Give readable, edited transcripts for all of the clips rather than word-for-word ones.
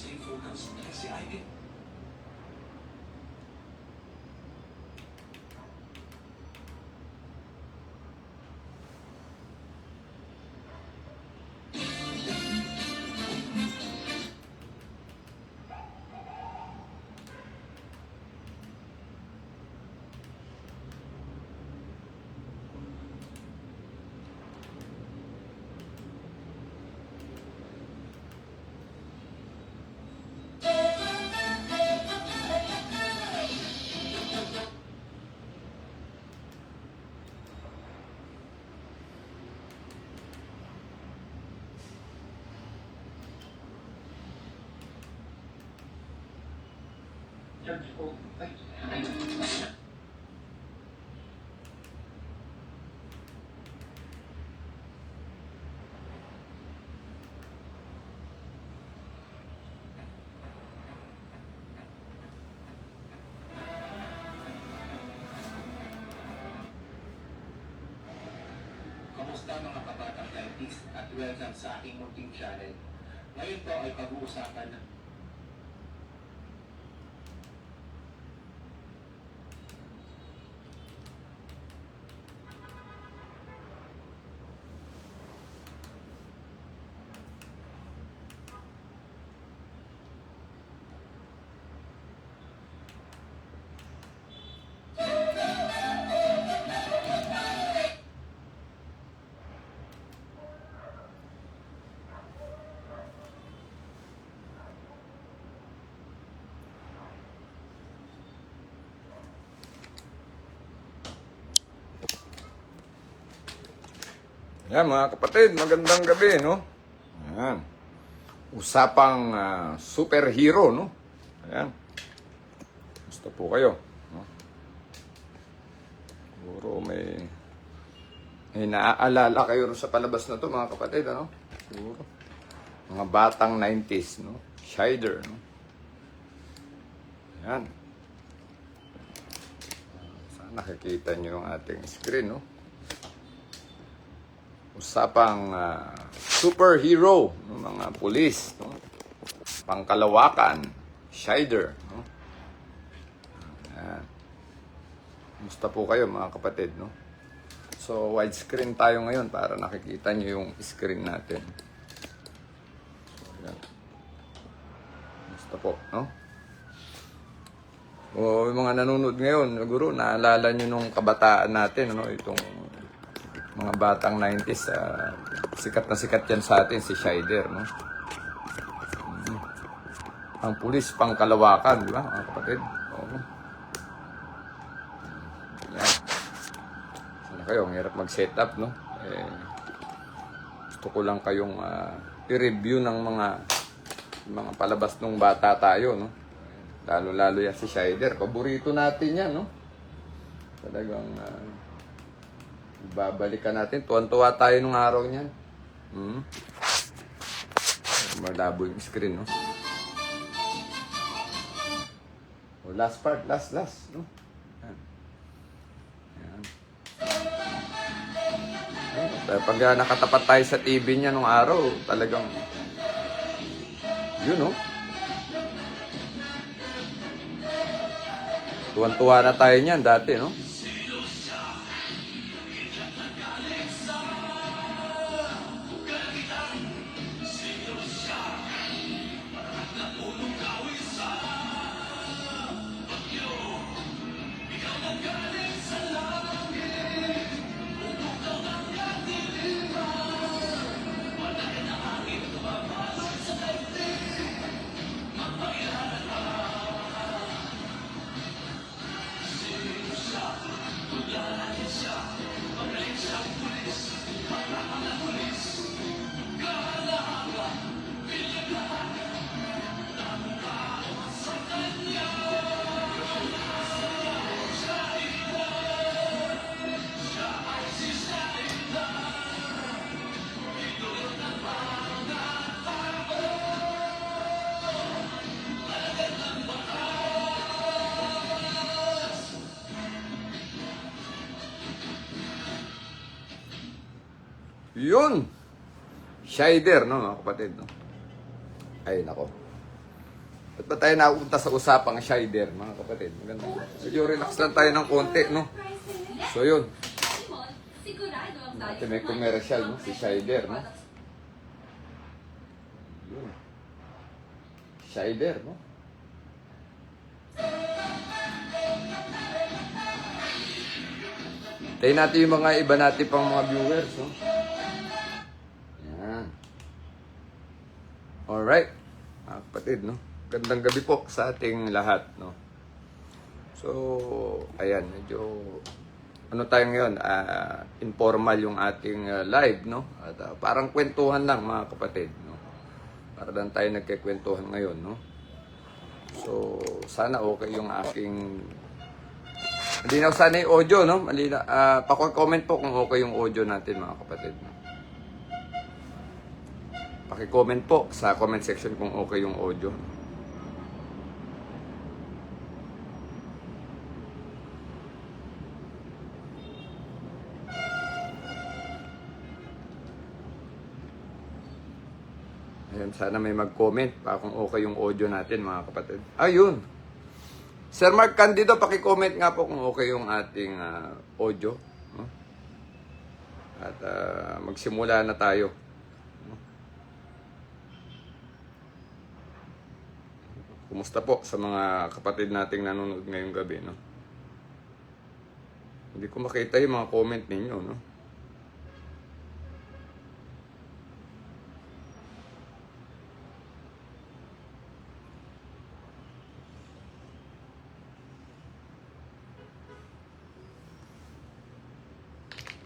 stay focused kasi I did. Kamusta mga kabatang diabetes at welcome sa aking munting channel. Ngayon po ay pag-uusapan ng Yan mga kapatid, magandang gabi, no? Ayan. Usapang superhero, no? Ayan. Gusto po kayo, no? Siguro may naaalala kayo sa palabas na to, mga kapatid, ano? Siguro. Mga batang 90s, no? Shider, no? Ayan. Sana nakikita nyo yung ating screen, no? Usapang superhero ng mga pulis, no? Pangkalawakan, Shider, no? Ayan. Kumusta po kayo mga kapatid, no? So widescreen tayo ngayon para nakikita nyo yung screen natin. So, ayan. Kumusta po, no? O yung mga nanonood ngayon, siguro naalala nyo nung kabataan natin, no? Itong mga batang 90s, sikat na sikat yan sa atin, si Shider, no? Ang pulis, pangkalawakan, di ba, mga kapatid? Oo. Yan. Sana kayo, ang hirap mag-setup, no? Gusto ko lang kayong i-review ng mga palabas nung bata tayo, no? Lalo-lalo yan si Shider. Paborito natin yan, no? Talagang babalikan natin. Tuwan-tuwa tayo nung araw niyan. Malabo yung screen, no? O, last part. Last, no? Yan. Yan. Pag nakatapat tayo sa TV niya nung araw, talagang yun, no? Tuwan-tuwa na tayo niyan dati, no? Yun! Shider, no, mga kapatid, no? Ay, nako. Ba't ba tayo napunta sa usapang Shider, mga kapatid? Maganda. Medyo relax lang tayo ng konti, no? So, yun. Ate may commercial, no? Si Shider, no? Yun. Shider, no? Tayo natin yung mga iba natin pang mga viewers, no? Yan. Alright. Mga kapatid, no? Gandang gabi po sa ating lahat, no? So, ayan, medyo ano tayo ngayon, informal yung ating live, no? At parang kwentuhan lang, mga kapatid, no? Para lang tayo nagkikwentuhan ngayon, no? So, sana okay yung aking... Malinaw sana yung audio, no? Paki-comment po kung okay yung audio natin, mga kapatid, no? Paki-comment po sa comment section kung okay yung audio. Ayan, sana may mag-comment pa kung okay yung audio natin, mga kapatid. Ayun. Sir Mark Candido, paki-comment nga po kung okay yung ating audio. No? At magsimula na tayo. No? Kumusta po sa mga kapatid nating nanonood ngayong gabi, no? Hindi ko makita yung mga comment ninyo, no?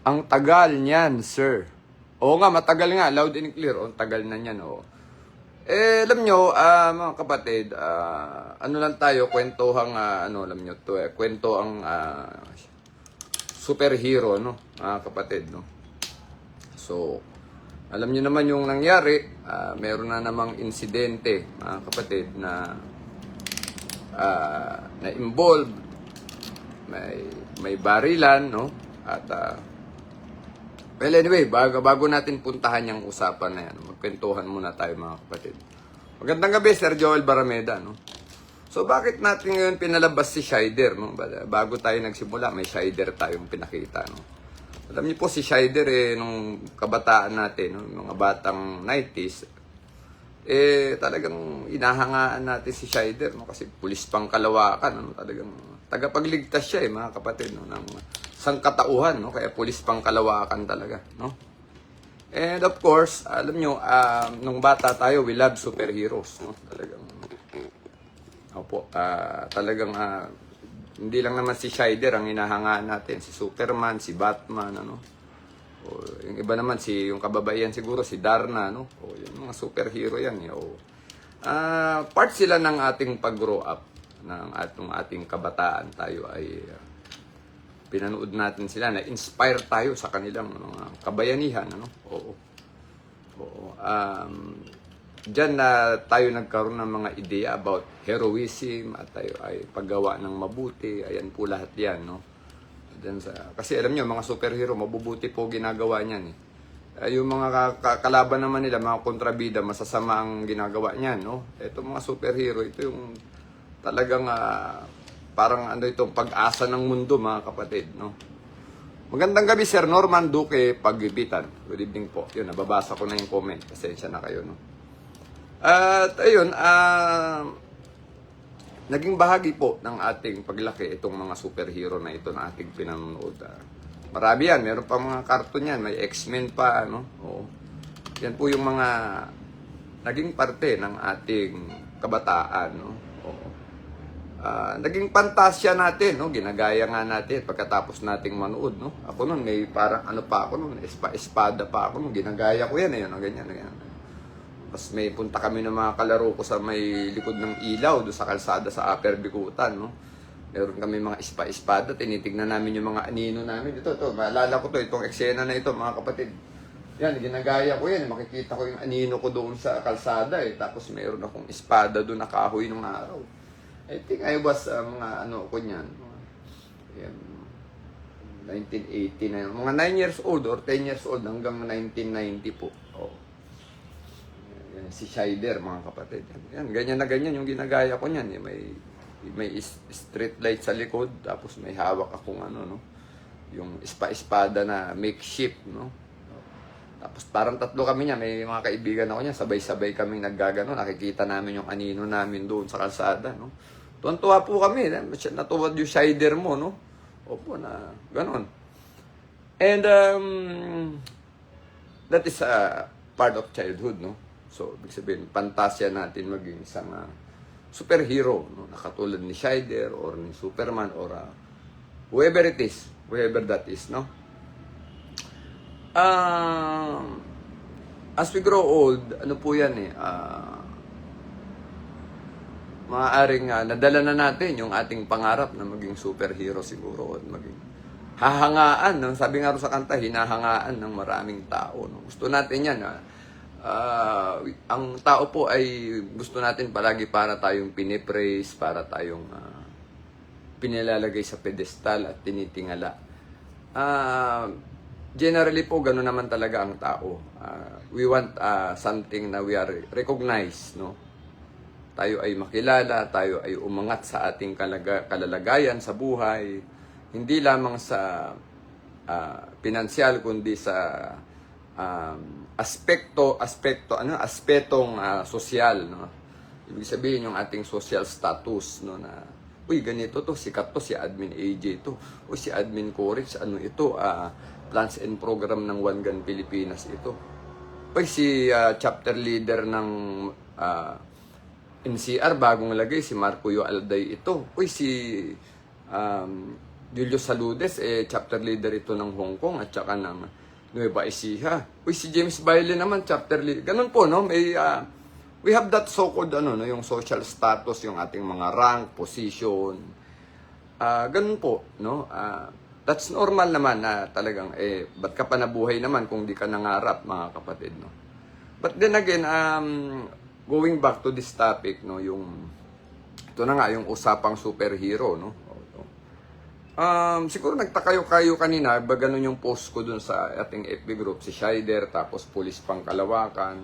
Ang tagal niyan, sir. Oo nga, matagal nga. Loud and clear. Ang tagal na niyan, oo. Alam nyo, mga kapatid, ano lang tayo, kwentuhang, alam nyo to, kwento ang superhero, no? Mga kapatid, no? So, alam nyo naman yung nangyari, meron na namang insidente, mga kapatid, na na-involve, may barilan, no? At, well, anyway, bago natin puntahan yung usapan na yan, magkwentuhan muna tayo, mga kapatid. Magandang gabi, Sir Joel Barameda, no? So, bakit natin ngayon pinalabas si Shider, no? Bago tayo nagsimula, may Shider tayong pinakita, no? Alam niyo po, si Shider, nung kabataan natin, no? Mga batang 90s, talagang inahangaan natin si Shider, no? Kasi pulis pang Kalawakan, no? Talagang tagapagligtas siya, mga kapatid, no? Ng sangkatauhan, no? Kaya pulis pang Kalawakan talaga, no? And of course, alam nyo, nung bata tayo, we love superheroes, no? Talagang, talagang, hindi lang naman si Shider ang hinahangaan natin, si Superman, si Batman, ano? O, yung iba naman, yung kababaihan siguro, si Darna, no? O, yung mga superhero yan, part sila ng ating pag-grow up, ng ating kabataan. Tayo ay pinanood natin sila, na-inspire tayo sa kanilang mga kabayanihan, ano? Oo. Diyan na tayo nagkaroon ng mga ideya about heroism at tayo ay paggawa ng mabuti. Ayan po lahat yan, no? Kasi alam nyo, mga superhero, mabubuti po ginagawa niyan, yung mga kalaban naman nila, mga kontrabida, masasama ang ginagawa niyan, no? Ito mga superhero, ito yung talagang parang itong pag-asa ng mundo, mga kapatid, no? Magandang gabi, Sir Norman Duque Pagibitan. Good evening po. Yun, nababasa ko na yung comment. Pasensya na kayo, no? At ayun, naging bahagi po ng ating paglaki itong mga superhero na ito na ating pinanonood. Marami yan. Meron pa mga cartoon yan. May X-Men pa, no? Oo. Yan po yung mga naging parte ng ating kabataan, no? Naging pantasya natin, no? Ginagaya nga natin pagkatapos nating manood, no? Ako noon, may parang pa ako noon, espada pa ako noon, ginagaya ko yan, ganyan. Tapos may punta kami ng mga kalaro ko sa may likod ng ilaw, doon sa kalsada sa Upper Bikutan, no? Meron kami mga espada, tinitignan namin yung mga anino namin. Ito, maalala ko itong eksena na ito, mga kapatid. Yan, ginagaya ko yan, makikita ko yung anino ko doon sa kalsada, Tapos meron akong espada doon na kahoy ng araw. I think I was, mga ko niyan, 1980 na yun. Mga 9 years old or 10 years old hanggang 1990 po. Oh. Yan si Scheider, mga kapatid. Yan, ganyan na ganyan yung ginagaya ko niyan. May street light sa likod, tapos may hawak akong ano, no? Yung espada na makeshift, no? Tapos parang tatlo kami niya, may mga kaibigan ako niya, sabay-sabay kaming naggagano, nakikita namin yung anino namin doon sa kalsada, no? Tuwan-tuwa po kami, natuwad yung Scheider mo, no? Opo, na ganon. And that is a part of childhood, no? So, ibig sabihin, pantasya natin maging isang superhero, no? Na katulad ni Scheider or ni Superman or whoever it is, whoever that is, no? As we grow old, ano po yan maaaring nadala na natin yung ating pangarap na maging superhero siguro at maging hahangaan, no? Sabi nga rin sa kanta, hinahangaan ng maraming tao, no? Gusto natin yan, ang tao po ay gusto natin palagi para tayong pinipraise, para tayong pinilalagay sa pedestal at tinitingala. Generally po, gano'n naman talaga ang tao. We want something na we are recognized, no? Tayo ay makilala, tayo ay umangat sa ating kalalagayan sa buhay, hindi lamang sa pinansyal, kundi sa aspetong sosyal, no? Ibig sabihin yung ating social status, no, na uy, ganito to, sikat to, si Admin AJ to, o si Admin Courage, ano ito, plans and program ng One Gun Pilipinas ito. Uy, si chapter leader ng NCR, bagong lagay, si Marco Alday ito. Uy, si Julio Saludes, chapter leader ito ng Hong Kong at saka ng Nueva Ecija. Uy, si James Bailey naman, chapter leader. Ganun po, no? May, we have that so-called, no, yung social status, yung ating mga rank, position. Ganun po, no? That's normal naman na talagang, ba't ka pa nabuhay naman kung di ka nangarap, mga kapatid, no? But then again, going back to this topic, no, ito na nga, yung usapang superhero, no? Siguro nagtakayo-kayo kanina, ba ganun yung post ko dun sa ating FB group, si Scheider, tapos Pulis Pangkalawakan.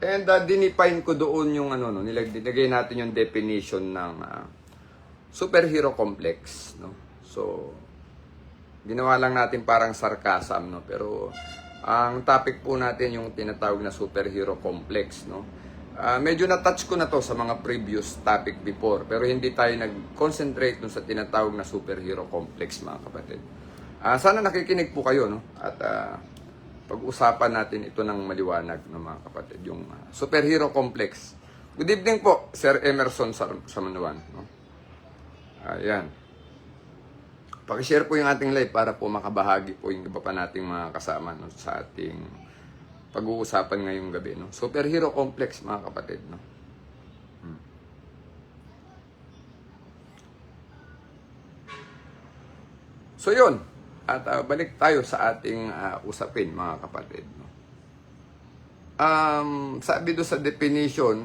And dinipine ko doon yung nilagay natin yung definition ng superhero complex, no? So, ginawa lang natin parang sarcasm, no? Pero ang topic po natin yung tinatawag na superhero complex, no? Medyo na-touch ko na to sa mga previous topic before, pero hindi tayo nag-concentrate dun sa tinatawag na superhero complex, mga kapatid. Sana nakikinig po kayo, no? At pag-usapan natin ito ng maliwanag, no, mga kapatid, yung superhero complex. Good evening po, Sir Emerson Samanuan, no? Ayan. Pakishare po yung ating live para po makabahagi po yung iba pa nating mga kasama, no, sa ating pag-uusapan ngayong gabi, no? Superhero complex, mga kapatid, no? So yun, at balik tayo sa ating usapin, mga kapatid, no? Sabi do sa definition,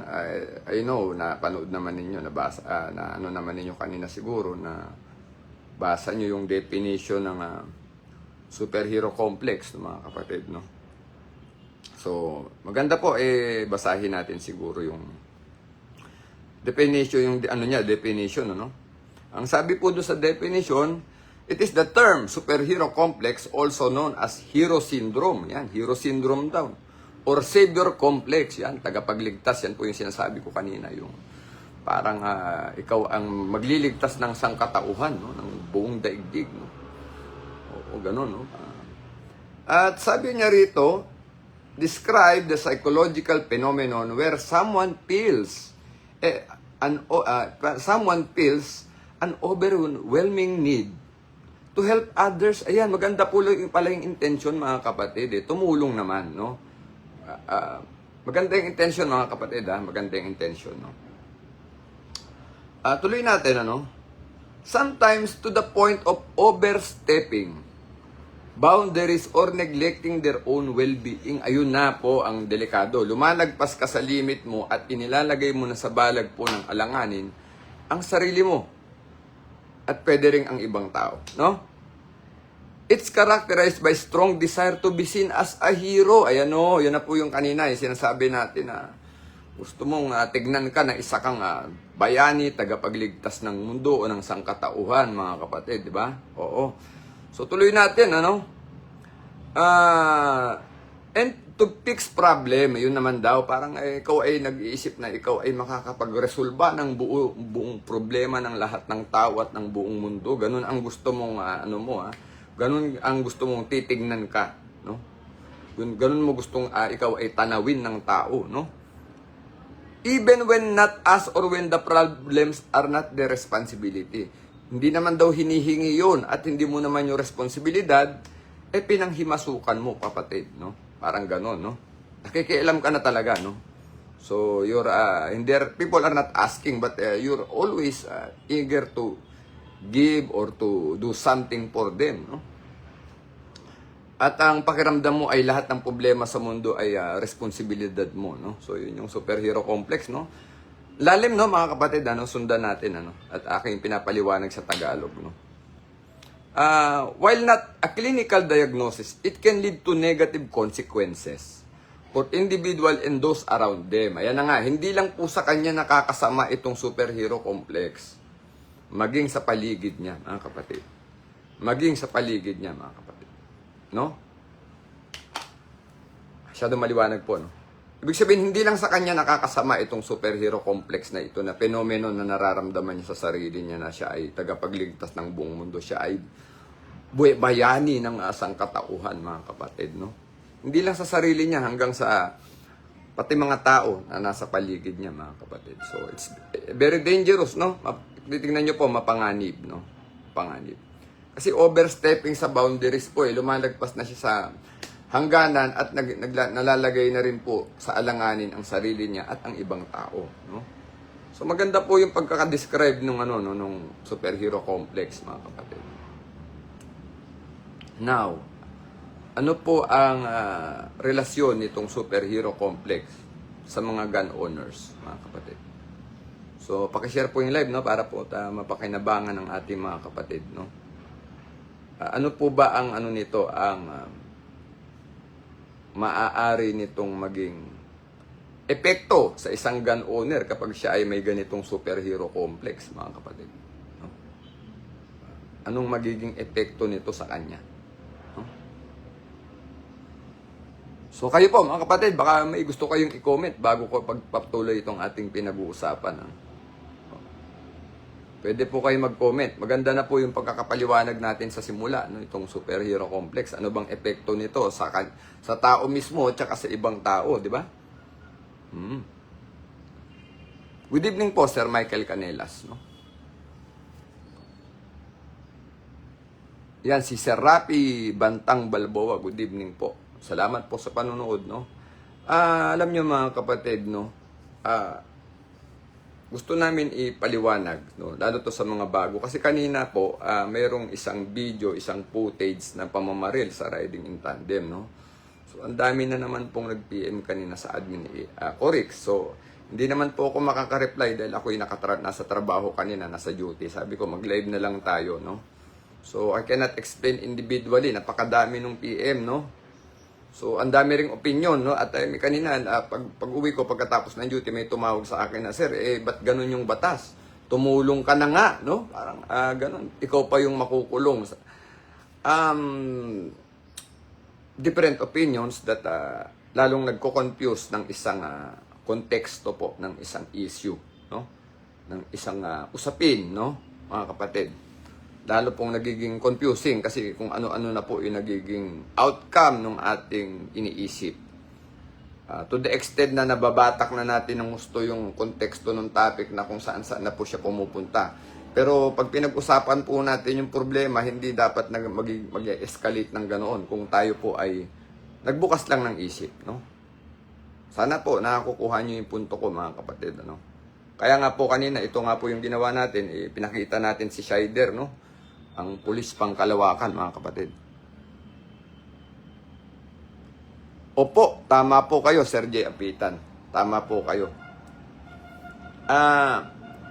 I know na panood naman ninyo, nabasa, na ano naman ninyo kanina siguro, na basa nyo yung definition ng superhero complex, no, mga kapatid, no? So, maganda po, basahin natin siguro yung definition, yung definition, no? Ang sabi po doon sa definition, it is the term superhero complex, also known as hero syndrome. Yan, hero syndrome daw. Or savior complex, yan, tagapagligtas. Yan po yung sinasabi ko kanina, yung parang ikaw ang magliligtas ng sangkatauhan, no? Ng buong daigdig, no? O ganun, no? At sabi niya rito, describe the psychological phenomenon where someone feels an overwhelming need to help others. Ayan, maganda po pala yung intention, mga kapatid. Tumulong naman, no? Maganda yung intention, mga kapatid, maganda yung intention, no? Tuloy natin, ano? Sometimes to the point of overstepping boundaries or neglecting their own well-being. Ayun na po ang delikado. Lumalagpas ka sa limit mo at inilalagay mo na sa balag po ng alanganin ang sarili mo at pwede rin ang ibang tao, no? It's characterized by strong desire to be seen as a hero. Ayan, no, yun na po yung kanina, yung sinasabi natin na Gusto mong tignan ka na isa kang bayani, tagapagligtas ng mundo o ng sangkatauhan, mga kapatid, di ba? Oo. So tuloy natin, ano? And to fix problem, yun naman daw, parang ikaw ay nag-iisip na ikaw ay makakapagresolba ng buong problema ng lahat ng tao at ng buong mundo. Ganun ang gusto mong, ganun ang gusto mong titignan ka, no? Ganun mo gustong ikaw ay tanawin ng tao, no? Even when not us or when the problems are not their responsibility. Hindi naman daw hinihingi yun at hindi mo naman yung responsibilidad, pinanghimasukan mo, kapatid, no? Parang gano'n, no? Nakikialam ka na talaga, no? So, people are not asking, but you're always eager to give or to do something for them, no? At ang pakiramdam mo ay lahat ng problema sa mundo ay responsibilidad mo, no? So, yun yung superhero complex, no? Lalim, no, mga kapatid, sundan natin, at aking pinapaliwanag sa Tagalog, no? While not a clinical diagnosis, it can lead to negative consequences for individual and those around them. Ayan na nga, hindi lang po sa kanya nakakasama itong superhero complex. Maging sa paligid niya, mga kapatid. Maging sa paligid niya, mga kapatid. No? Masyado maliwanag po, no? Ibig sabihin, hindi lang sa kanya nakakasama itong superhero complex na ito, na fenomeno na nararamdaman niya sa sarili niya na siya ay tagapagligtas ng buong mundo. Siya ay bayani ng sangkatauhan, mga kapatid, no? Hindi lang sa sarili niya, hanggang sa pati mga tao na nasa paligid niya, mga kapatid. So, it's very dangerous, no? Titingnan niyo po, mapanganib, no? Panganib. Kasi overstepping sa boundaries po, lumalagpas na siya sa hangganan at nalalagay na rin po sa alanganin ang sarili niya at ang ibang tao, no? So maganda po yung pagkaka-describe nung superhero complex, mga kapatid. Now, ano po ang relasyon nitong superhero complex sa mga gun owners, mga kapatid? So paki-share po yung live, no, para po mapakinabangan ng ating mga kapatid, no? Ano po ba ang nito, ang maaari nitong maging epekto sa isang gun owner kapag siya ay may ganitong superhero complex, mga kapatid? No? Anong magiging epekto nito sa kanya? No? So kayo po, mga kapatid, baka may gusto kayong i-comment bago ko pagpatuloy itong ating pinag-uusapan. Pwede po kayo mag-comment. Maganda na po yung pagkakapaliwanag natin sa simula, no, itong superhero complex. Ano bang epekto nito sa tao mismo at saka sa ibang tao, di ba? Good evening po, Sir Michael Canelas, no? Yan, si Sir Rapi Bantang Balboa. Good evening po. Salamat po sa panonood, no? Alam nyo, mga kapatid, no? Gusto namin ipaliwanag, no? Lalo to sa mga bago. Kasi kanina po, mayroong isang video, isang footage na pamamaril sa riding in tandem, no? So, ang dami na naman pong nag-PM kanina sa admin ni Corix. So, hindi naman po ako makaka-reply dahil ako'y nasa trabaho kanina, nasa duty. Sabi ko, mag-live na lang tayo, no? So, I cannot explain individually. Napakadami ng PM, no? So, ang dami ring opinion, no? At kanina, pag-uwi ko pagkatapos ng duty, may tumawag sa akin na, Sir, ba't ganun yung batas? Tumulong ka na nga, no? Parang ganun. Ikaw pa yung makukulong. Different opinions that lalong nagko-confuse ng isang konteksto po, ng isang issue, no? Ng isang usapin, no? Mga kapatid. Lalo pong nagiging confusing kasi kung ano-ano na po yung nagiging outcome ng ating iniisip. To the extent na nababatak na natin ng gusto yung konteksto ng topic na kung saan-saan na po siya pumupunta. Pero pag pinag-usapan po natin yung problema, hindi dapat mag-escalate ng ganoon kung tayo po ay nagbukas lang ng isip, no? Sana po nakakukuha nyo yung punto ko, mga kapatid, ano? Kaya nga po kanina, ito nga po yung ginawa natin, pinakita natin si Scheider, no? Ang pulis pang Kalawakan, mga kapatid. Opo, tama po kayo, Sir J. Apitan. Tama po kayo.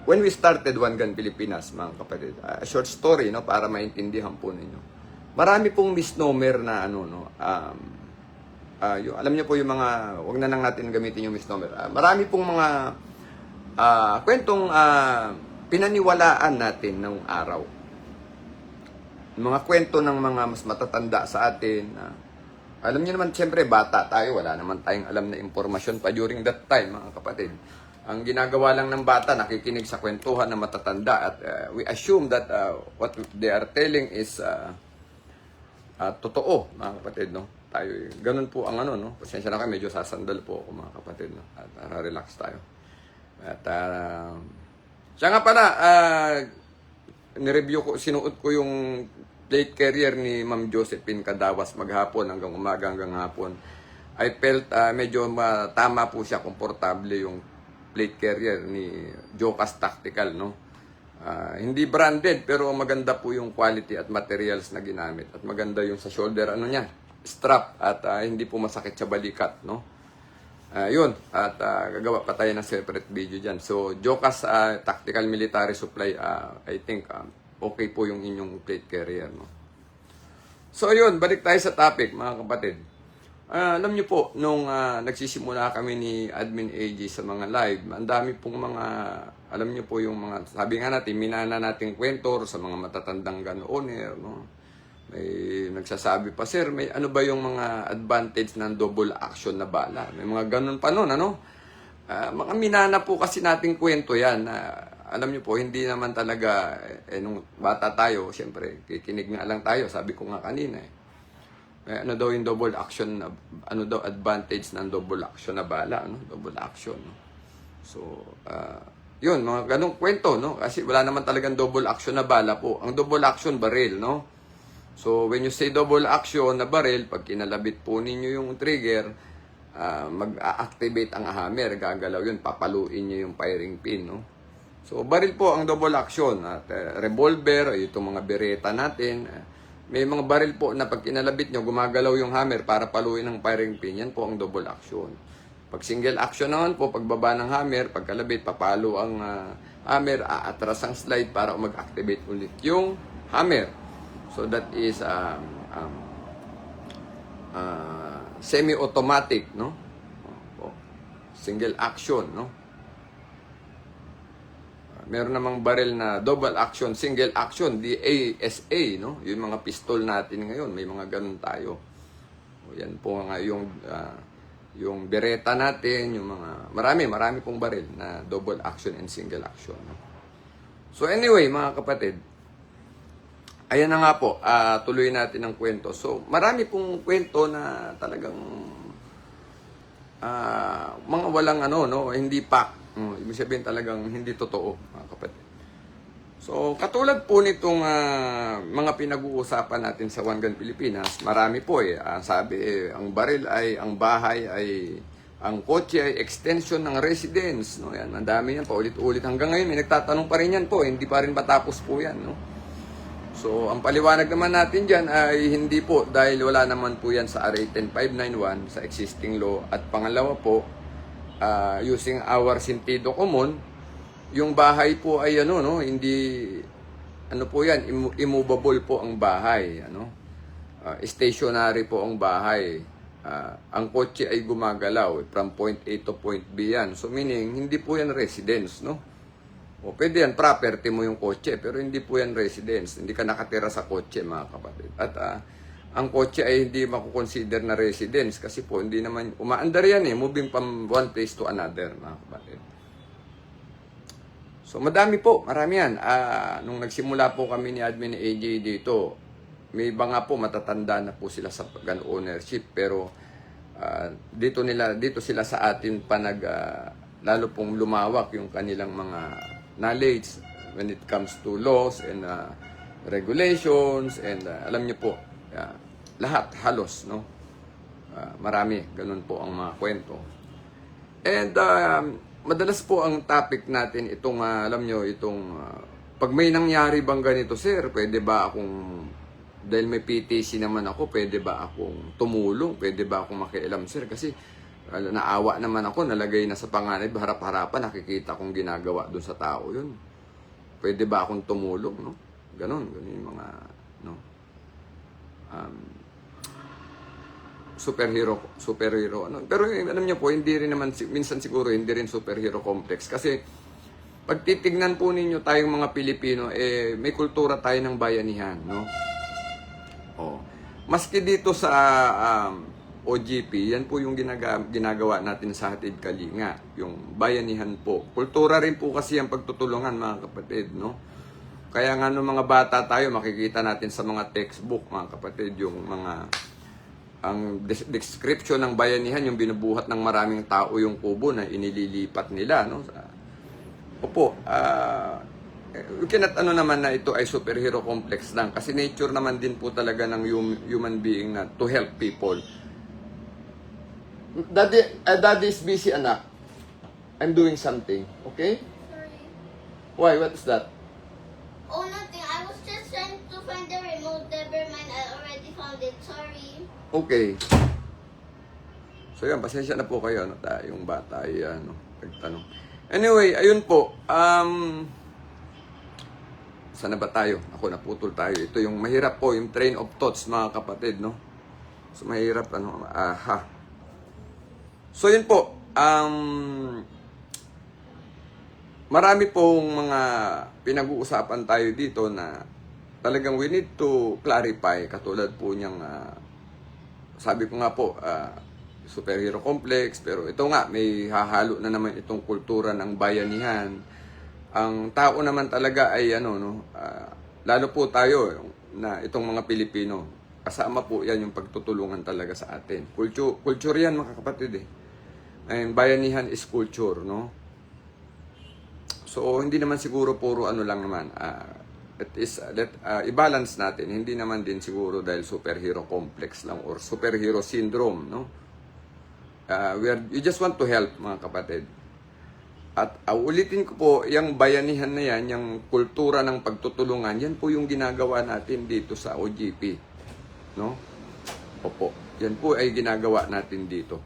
When we started One Gun Pilipinas, mga kapatid, a short story, no, para maintindihan po ninyo. Marami pong misnomer na alam niyo po yung mga, wag na lang natin gamitin yung misnomer. Marami pong mga kwentong pinaniwalaan natin ng araw. Mga kwento ng mga mas matatanda sa atin. Alam niyo naman, siyempre, bata tayo. Wala naman tayong alam na impormasyon pa during that time, mga kapatid. Ang ginagawa lang ng bata, nakikinig sa kwentuhan ng matatanda. At we assume that what they are telling is totoo, mga kapatid. No? Tayo, ganun po ang ano. No? Pasensya na kayo, medyo sasandal po ako, mga kapatid. No? At relax tayo. At siya nga pala, nireview ko, sinuot ko yung plate carrier ni Ma'am Josephine Cadawas maghapon hanggang umaga hanggang hapon. I felt medyo tama po siya, komportable yung plate carrier ni Jocas Tactical, no? Hindi branded pero maganda po yung quality at materials na ginamit at maganda yung sa shoulder ano niya, strap at hindi po masakit sa balikat, no? Yun, at gagawa pa tayo ng separate video dyan. So, Jocas Tactical Military Supply, I think okay po yung inyong plate carrier, no? So, yun, balik tayo sa topic, mga kapatid. Alam nyo po, nung nagsisimula kami ni Admin AG sa mga live, ang dami pong mga, alam nyo po yung mga, sabi nga natin, minana nating kwento sa mga matatandang gun owner, no? May nagsasabi pa, sir, may ano ba yung mga advantage ng double action na bala? May mga ganun pa nun, ano? Mga minana po kasi nating kwento yan. Alam niyo po, hindi naman talaga, nung bata tayo, siyempre, kikinig nga lang tayo, sabi ko nga kanina. Ano daw yung double action, ano daw advantage ng double action na bala, no? Double action, no? So, yun, mga ganung kwento, no? Kasi wala naman talagang double action na bala po. Ang double action, baril, no? So, when you say double action na baril, pag kinalabit po ninyo yung trigger, mag-activate ang hammer, gagalaw yun, papaluin nyo yung firing pin, no? So, baril po ang double action. At revolver, itong mga bereta natin, may mga baril po na pag kinalabit nyo, gumagalaw yung hammer para paluin ang firing pin. Yan po ang double action. Pag single action naman po, pagbaba ng hammer, pagkalabit, papalo ang hammer, aatras ang slide para mag-activate ulit yung hammer. So that is semi-automatic, no? Single action, no? Meron namang baril na double action, single action, DASA, no? Yung mga pistol natin ngayon, may mga ganun tayo. O, yan po nga yung bereta natin, yung mga marami pong baril na double action and single action, no? So anyway, mga kapatid, ayan na nga po, tuloy natin ang kwento. So, marami pong kwento na talagang mga walang ano, no, hindi pack. Ibig sabihin talagang hindi totoo, mga kapatid. So, katulad po nitong mga pinag-uusapan natin sa One Gun Pilipinas, marami po sabi, ang baril ay, ang bahay ay, ang kotse ay extension ng residence, no? Yan, ang dami yan, paulit-ulit. Hanggang ngayon, may nagtatanong pa rin yan po, hindi pa rin matapos po yan, no? So, ang paliwanag naman natin dyan ay hindi po dahil wala naman po yan sa RA 10591 sa existing law. At pangalawa po, using our sentido common, yung bahay po ay ano, no, hindi, ano po yan, immovable po ang bahay. Ano? Stationary po ang bahay. Ang kotse ay gumagalaw from point A to point B yan. So, meaning, hindi po yan residence, no? O, pwede yan, property mo yung kotse, pero hindi po yan residence. Hindi ka nakatira sa kotse, mga kapatid. At ang kotse ay hindi makukonsider na residence kasi po hindi naman, umaandar yan moving from one place to another, mga kapatid. So, madami po, marami yan. Nung nagsimula po kami ni Admin AJ dito, may iba nga po, matatanda na po sila sa gun ownership, pero dito sila sa atin pa lalo pong lumawak yung kanilang mga knowledge when it comes to laws and regulations and alam niyo po, lahat halos, no? Marami, ganun po ang mga kwento. And madalas po ang topic natin itong alam niyo itong pag may nangyari bang ganito, sir, pwede ba akong dahil may PTC naman ako, pwede ba akong tumulong? Pwede ba akong makialam, sir? Kasi naawa naman ako, nalagay na sa panganib, harap-harapan, nakikita kong ginagawa doon sa tao yun. Pwede ba akong tumulong, no? Ganon yung mga, no? superhero. Ano. Pero alam niyo po, hindi rin naman, minsan siguro hindi rin superhero complex. Kasi pag titignan po ninyo tayong mga Pilipino, may kultura tayo ng bayanihan, no? Oh. Maski dito sa OGP, yan po yung ginagawa natin sa Hatid Kalinga, yung bayanihan po. Kultura rin po kasi ang pagtutulungan, mga kapatid, no? Kaya nga nung mga bata tayo, makikita natin sa mga textbook, mga kapatid, yung mga ang description ng bayanihan, yung binubuhat ng maraming tao yung kubo na inililipat nila, no? Opo, we cannot naman na ito ay superhero complex lang kasi nature naman din po talaga ng human being na to help people. Daddy is busy, anak. I'm doing something, okay? Sorry. Why? What is that? Oh, nothing. I was just trying to find the remote. Never mind. I already found it. Sorry. Okay. So yan, pasensya na po kayo, ano, yung bata ay nagtanong. Anyway, ayun po. Sana ba tayo? Ako, naputol tayo. Ito yung mahirap po, yung train of thoughts, mga kapatid, no? So, mahirap, So, yun po. Marami pong mga pinag-uusapan tayo dito na talagang we need to clarify. Katulad po niyang, sabi ko nga po, superhero complex, pero ito nga, may hahalo na naman itong kultura ng bayanihan. Ang tao naman talaga ay lalo po tayo na itong mga Pilipino, kasama po yan yung pagtutulungan talaga sa atin. Culture yan, mga kapatid, eh. And bayanihan is culture, no? So, hindi naman siguro puro lang naman. I-balance natin. Hindi naman din siguro dahil superhero complex lang or superhero syndrome, no? You just want to help, mga kapatid. At ulitin ko po, yung bayanihan na yan, yung kultura ng pagtutulungan, yan po yung ginagawa natin dito sa OGP. No? Opo. Yan po ay ginagawa natin dito.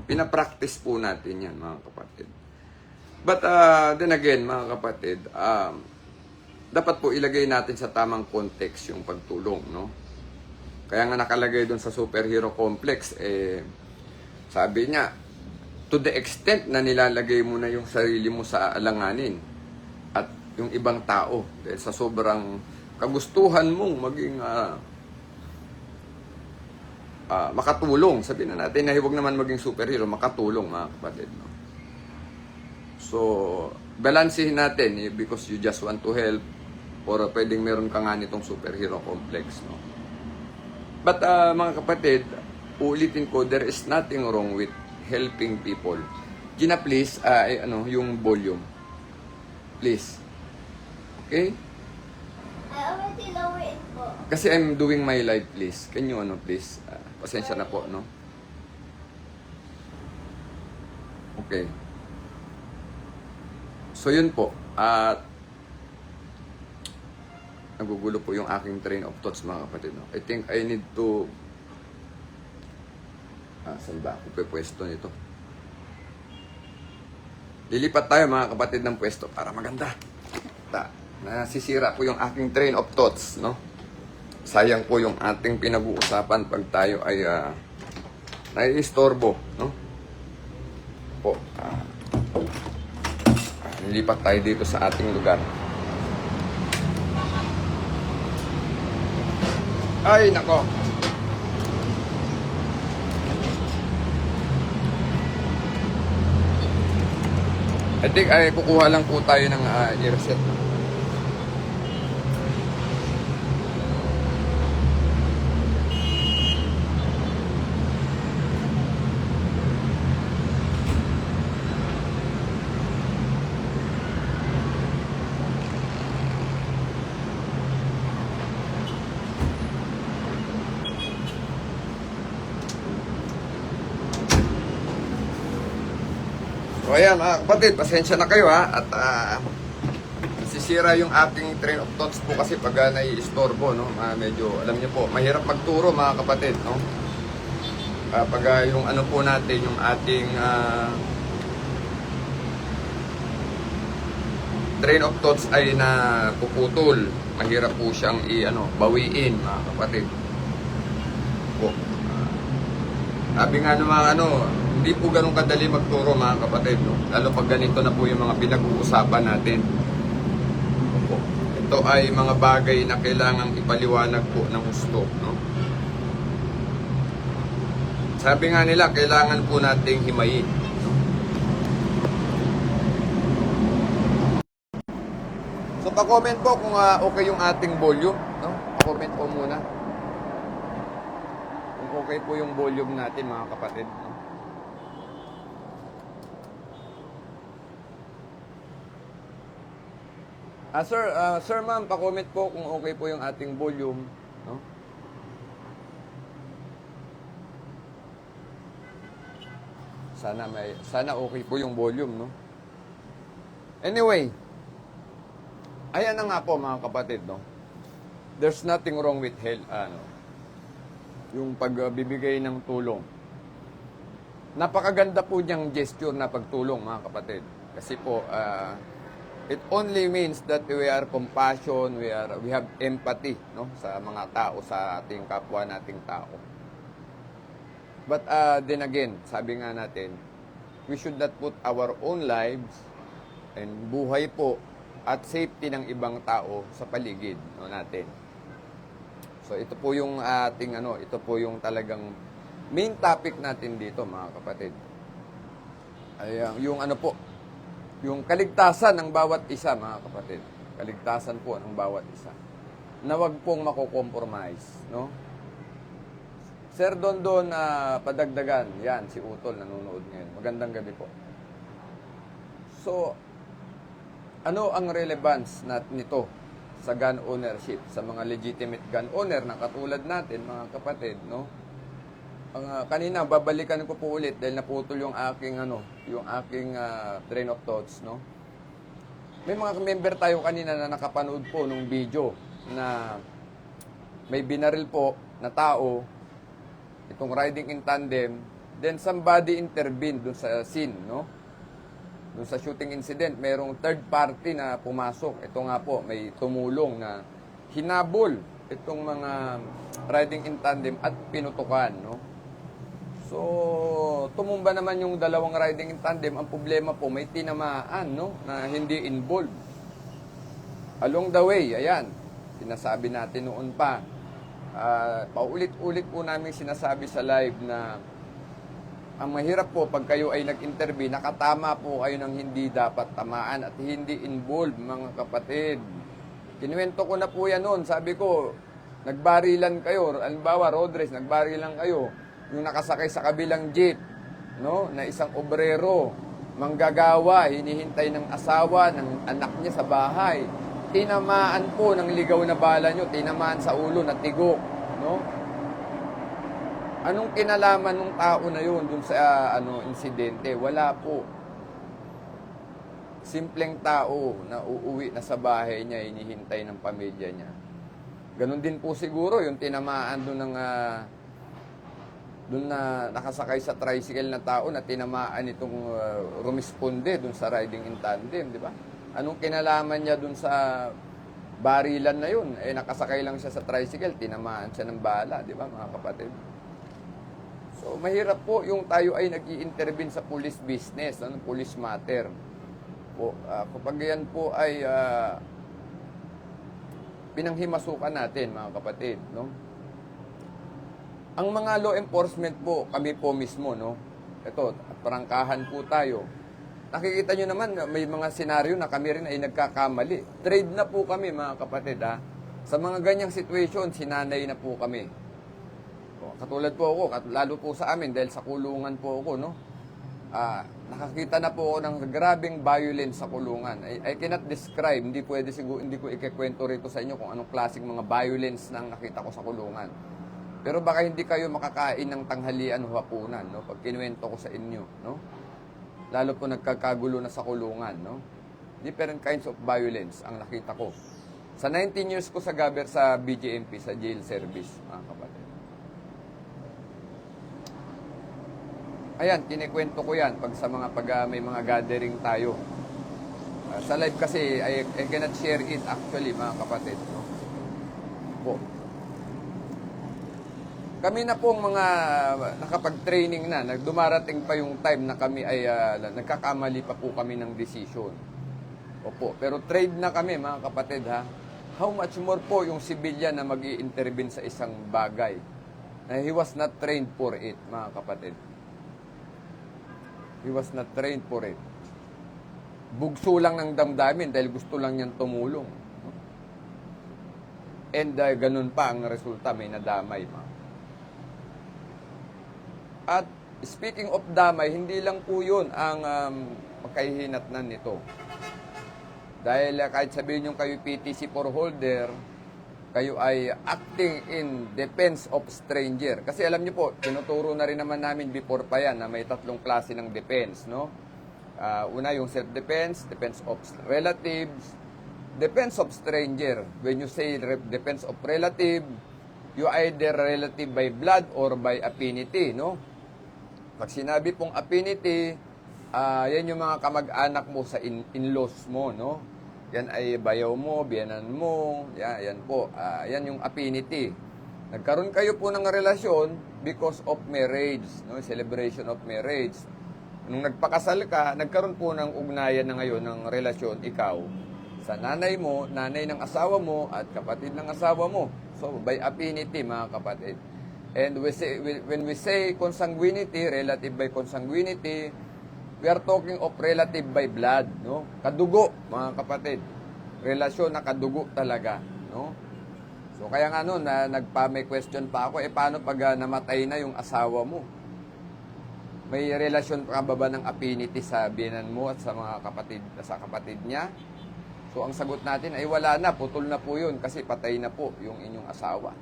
Pinapractice po natin yan, mga kapatid. But then again, mga kapatid, dapat po ilagay natin sa tamang context yung pagtulong, no? Kaya nga nakalagay doon sa superhero complex, sabi niya, to the extent na nilalagay mo na yung sarili mo sa alanganin at yung ibang tao dahil sa sobrang kagustuhan mong maging makatulong. Sabihin na natin na huwag naman maging superhero, makatulong, mga kapatid, no? So, balansehin natin because you just want to help or pwedeng meron ka nga nitong superhero complex, no? But mga kapatid, uulitin ko, there is nothing wrong with helping people. Gina, please, yung volume. Please. Okay? I already lower it po. Kasi I'm doing my live, please. Can you, please? Pasensya na po, no? Okay. So, yun po. At nagugulo po yung aking train of thoughts, mga kapatid, no? I think I need to saan ba ako pwesto nito? Lilipat tayo, mga kapatid, ng pwesto para maganda. Nasisira po yung aking train of thoughts, no? Sayang po yung ating pinag-uusapan pag tayo ay naiistorbo, no? Po. Lilipat tayo dito sa ating lugar. Ay, nako. I think ay kukuha lang po tayo ng i-reset. So ayan, mga kapatid, pasensya na kayo, ha. At nasisira yung aking train of thoughts po kasi pag nai-istorbo, no? Medyo, alam niyo po, mahirap magturo, mga kapatid, no? Pag yung po natin, yung ating train of thoughts ay napuputol, mahirap po siyang bawiin, mga kapatid. Po. Sabi nga ng mga hindi po ganun kadali magturo mga kapatid, no? Lalo pag ganito na po yung mga pinag-uusapan natin. Opo. Ito ay mga bagay na kailangang ipaliwanag po ng gusto, no? Sabi nga nila, kailangan po nating himayin. No? So, pa-comment po kung okay yung ating volume, no? Pa-comment po muna. Kung okay po yung volume natin, mga kapatid, no? Sir ma'am, pa-comment po kung okay po yung ating volume, no? Sana okay po yung volume, no? Anyway, ayan na nga po mga kapatid, no? There's nothing wrong with yung pagbibigay ng tulong. Napakaganda po niyang gesture na pagtulong, mga kapatid. Kasi po, it only means that we are compassion, we have empathy, no, sa mga tao, sa ating kapwa nating tao. But then again, sabi nga natin, we should not put our own lives and buhay po at safety ng ibang tao sa paligid, no, natin. So ito po yung ating ito po yung talagang main topic natin dito, mga kapatid. Ay yung yung kaligtasan ng bawat isa, mga kapatid. Kaligtasan po ng bawat isa. Na wag pong mako-compromise, no? Sir Dondon, padagdagan. Yan, si Utol nanonood ngayon. Magandang gabi po. So, ano ang relevance nito sa gun ownership, sa mga legitimate gun owner na katulad natin, mga kapatid, no? Kanina, babalikan ko po ulit dahil naputol yung aking, train of thoughts, no? May mga member tayo kanina na nakapanood po nung video na may binaril po na tao, itong riding in tandem, then somebody intervened dun sa scene, no? Dun sa shooting incident, mayroong third party na pumasok. Ito nga po, may tumulong na hinabol itong mga riding in tandem at pinutukan, no? So, tumumba naman yung dalawang riding in tandem. Ang problema po, may tinamaan, no, na hindi involved. Along the way, ayan, sinasabi natin noon pa, paulit-ulit po namin sinasabi sa live na ang mahirap po pag kayo ay nag-intervene, nakatama po kayo ng hindi dapat tamaan at hindi involved, mga kapatid. Kinuwento ko na po yan noon. Sabi ko, nagbarilan kayo. Halimbawa, road race, nagbarilan kayo. Yung nakasakay sa kabilang jeep, no, na isang obrero, manggagawa, hinihintay ng asawa, ng anak niya sa bahay. Tinamaan po ng ligaw na bala nyo, tinamaan sa ulo na tigok, no? Anong kinalaman ng tao na yun dun sa insidente? Wala po. Simpleng tao na uuwi na sa bahay niya, hinihintay ng pamilya niya. Ganon din po siguro yung tinamaan dun na nakasakay sa tricycle na tao na tinamaan itong rumisponde dun sa riding in tandem, di ba? Anong kinalaman niya dun sa barilan na yun? Nakasakay lang siya sa tricycle, tinamaan siya ng bala, di ba, mga kapatid? So, mahirap po yung tayo ay nag-i-intervene sa police business, police matter. Po, kapag yan po ay pinanghimasukan natin, mga kapatid, no? Ang mga law enforcement po, kami po mismo, no? Ito, prangkahan po tayo. Nakikita nyo naman, may mga senaryo na kami rin ay nagkakamali. Trade na po kami, mga kapatid, ha? Sa mga ganyang situation, sinanay na po kami. Katulad po ako, lalo po sa amin, dahil sa kulungan po ako, no? Nakakita na po ako ng grabing violence sa kulungan. I cannot describe, hindi ko ikikwento rito sa inyo kung anong klaseng mga violence na nakita ko sa kulungan. Pero baka hindi kayo makakain ng tanghalian o hapunan, no? Pag kinuwento ko sa inyo, no? Lalo po nagkakagulo na sa kulungan, no? Different kinds of violence ang nakita ko. Sa 19 years ko sa BJMP, sa jail service, mga kapatid. Ayan, kinikwento ko yan pag may mga gathering tayo. Sa live kasi, I cannot share it actually, mga kapatid, no? Po. kami na pong mga nakapag-training na, dumarating pa yung time na kami ay nagkakamali pa po kami ng decision. Opo, pero trade na kami mga kapatid ha. How much more po yung civilian na mag-i-intervene sa isang bagay na he was not trained for it, mga kapatid. He was not trained for it. Bugso lang ng damdamin dahil gusto lang niyang tumulong. And ganun pa ang resulta, may nadamay pa. At speaking of damay, hindi lang po yun ang pagkahihinatnan nito. Dahil kahit sabihin nyo kayo PTC4 holder, kayo ay acting in defense of stranger. Kasi alam nyo po, tinuturo na rin naman namin before pa yan na may tatlong klase ng defense, no? Una yung self-defense, defense of relatives, defense of stranger. When you say defense of relative, you either relative by blood or by affinity, no? Pag sinabi pong affinity, yan yung mga kamag-anak mo sa in-laws mo, no? Yan ay bayaw mo, biyanan mo, yan po. Yan yung affinity. Nagkaroon kayo po ng relasyon because of marriage, no? Celebration of marriage. Nung nagpakasal ka, nagkaroon po ng ugnayan na ngayon ng relasyon ikaw sa nanay mo, nanay ng asawa mo, at kapatid ng asawa mo. So, by affinity, mga kapatid. And when we say consanguinity, relative by consanguinity, we are talking of relative by blood, no? Kadugo, mga kapatid. Relasyon na kadugo talaga, no? So kaya nga no, may question pa ako, paano pag namatay na yung asawa mo? May relasyon pa ba ng affinity sa biyenan mo at sa mga kapatid niya? So ang sagot natin ay wala na, putol na po yun kasi patay na po yung inyong asawa.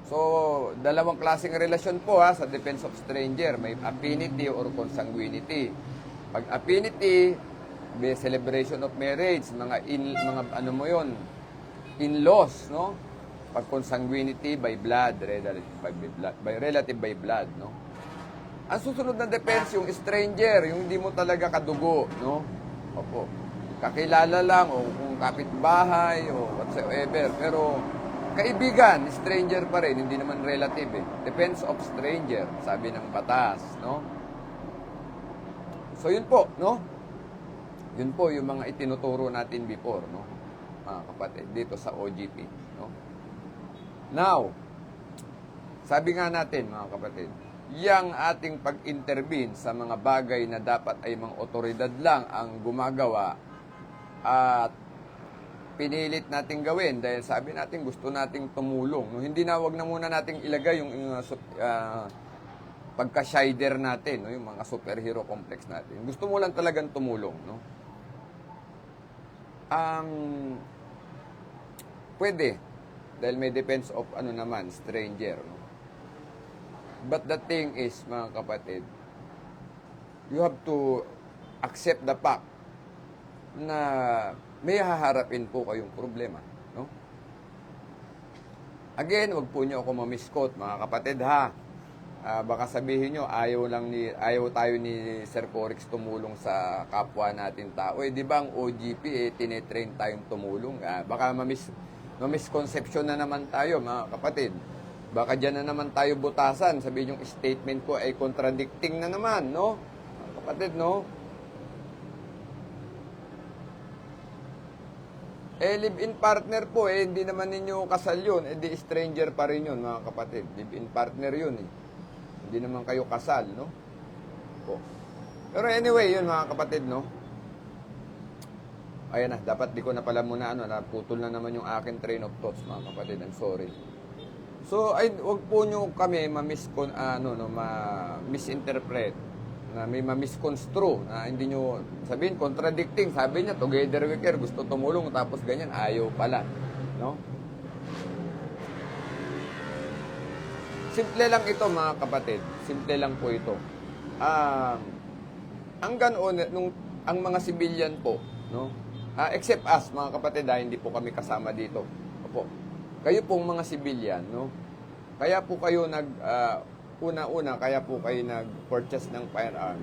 So, dalawang klaseng relasyon po sa defense of stranger. May affinity or consanguinity. Pag affinity, may celebration of marriage, mga ano mo yon, in-laws, no? Pag consanguinity by blood, relative by blood, no? Ang susunod na defense, yung stranger, yung hindi mo talaga kadugo, no? Opo. Kakilala lang, o kung kapitbahay, o whatsoever. Pero, kaibigan, stranger pa rin, hindi naman relative eh. Defense of stranger, sabi ng batas, no? So yun po, no? Yun po yung mga itinuturo natin before, no? Mga kapatid, dito sa OGP, no? Now, sabi nga natin, mga kapatid, yang ating pag-intervene sa mga bagay na dapat ay mga otoridad lang ang gumagawa at pinilit nating gawin dahil sabi natin gusto nating tumulong. No? Hindi na, wag na muna nating ilagay yung pagka-shider natin, no? Yung mga superhero complex natin. Gusto mo lang talagang tumulong. No? Pwede. Dahil may defense of stranger. No? But the thing is, mga kapatid, you have to accept the fact na may haharapin po kayong problema, no? Again, wag po niyo ako ma-misquote, mga kapatid, ha. Baka sabihin niyo ayaw tayo ni Sir Corix tumulong sa kapwa natin tao. Di ba ang OGP tinetrain tayong tumulong? Baka ma-misconception na naman tayo, mga kapatid. Baka diyan na naman tayo butasan. Sabihin yung statement ko ay contradicting na naman, no? Mga kapatid, no? Live-in partner po, hindi naman ninyo kasal yun. Di stranger pa rin yun, mga kapatid. Live-in partner yun, Hindi naman kayo kasal, no? Po. Pero anyway, yun, mga kapatid, no? Ayan na, dapat di ko na pala muna, naputol na naman yung akin train of thoughts, mga kapatid. I'm sorry. So, wag po nyo kami ma-misinterpret. Na may ma-misconstrue, na hindi nyo sabihin, contradicting. Sabi niya, together we care, gusto tumulong, tapos ganyan, ayaw pala. No? Simple lang ito, mga kapatid. Simple lang po ito. Ang ganoon, ang mga civilian po, no? Except us, mga kapatid, hindi po kami kasama dito. Opo. Kayo pong mga civilian, no? Kaya po kayo kaya po kayo nag-purchase ng firearm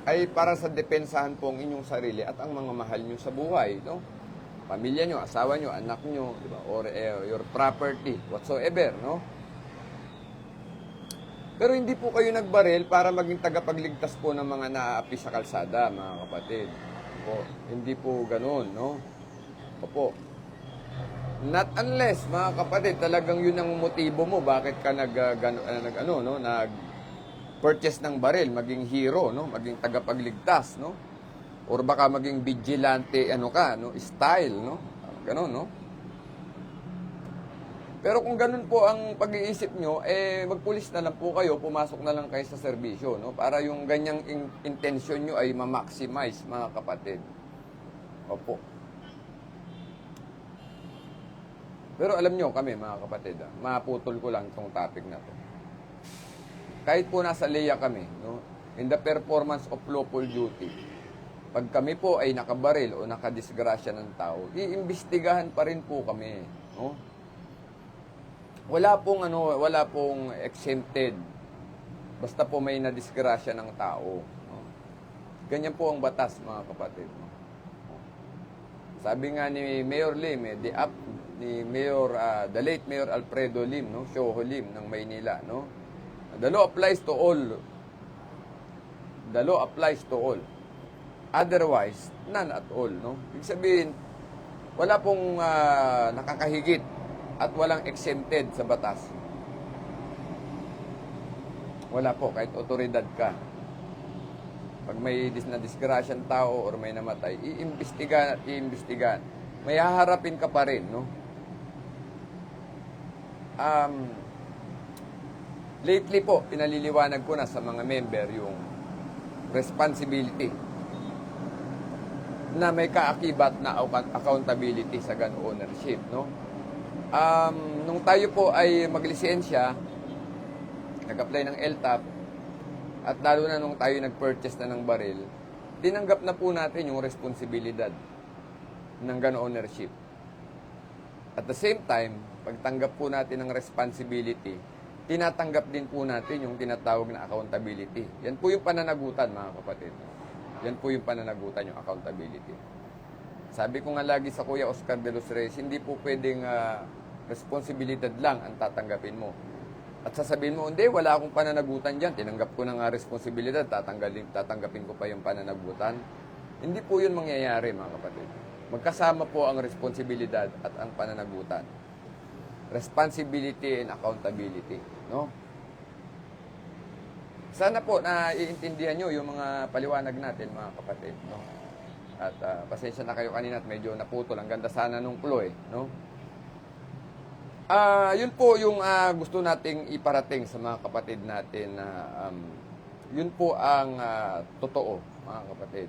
ay para sa depensahan po ang inyong sarili at ang mga mahal nyo sa buhay, no? Pamilya nyo, asawa nyo, anak nyo, di ba? Or your property, whatsoever, no? Pero hindi po kayo nagbaril para maging tagapagligtas po ng mga naaapi sa kalsada, mga kapatid. Opo, hindi po ganoon, no? Opo. Not unless, mga kapatid, talagang yun ang motibo mo, bakit ka purchase ng baril, maging hero, no? Maging tagapagligtas, no? Or baka maging vigilante, style, no? Ganon, no? Pero kung ganun po ang pag-iisip nyo, magpulis na lang po kayo, pumasok na lang kayo sa serbisyo, no? Para yung ganyang intention nyo ay ma-maximize, mga kapatid. Opo. Pero alam nyo kami, mga kapatid, maputol ko lang itong topic na to. Kahit po nasa LEA kami, no? In the performance of lawful duty, pag kami po ay nakabaril o nakadisgrasya ng tao, iimbestigahan pa rin po kami, no? Wala pong exempted. Basta po may nadisgrasya ng tao, no? Ganyan po ang batas, mga kapatid. No? Sabi nga ni Mayor Lim, the late Mayor Alfredo Lim, no? Shoho Lim ng Maynila, no? The law applies to all. The law applies to all. Otherwise, none at all, no? Ibig sabihin, wala pong nakakahigit at walang exempted sa batas. Wala po, kahit otoridad ka. Pag may na-disgrasyang tao or may namatay, iimbestigahan at iimbestigahan. May haharapin ka pa rin, no? Lately po, pinaliliwanag ko na sa mga member yung responsibility na may kaakibat na accountability sa gun ownership, no? Nung tayo po ay maglisensya, nag-apply ng LTAP, at lalo na nung tayo nag-purchase na ng baril, tinanggap na po natin yung responsibilidad ng gun ownership. At the same time, pagtanggap po natin ng responsibility, tinatanggap din po natin yung tinatawag na accountability. Yan po yung pananagutan, mga kapatid. Yan po yung pananagutan, yung accountability. Sabi ko nga lagi sa Kuya Oscar de los Reyes, hindi po pwedeng responsibilidad lang ang tatanggapin mo. At sasabihin mo, hindi, wala akong pananagutan dyan. Tinanggap ko na nga responsibilidad, tatanggapin ko pa yung pananagutan. Hindi po yun mangyayari, mga kapatid. Magkasama po ang responsibilidad at ang pananagutan. Responsibility and accountability, no? Sana po na iintindihan nyo yung mga paliwanag natin, mga kapatid, no? At pasensya na kayo kanina at medyo naputol. Ang ganda sana nung flow, no? Yun po yung gusto nating iparating sa mga kapatid natin na yun po ang totoo, mga kapatid.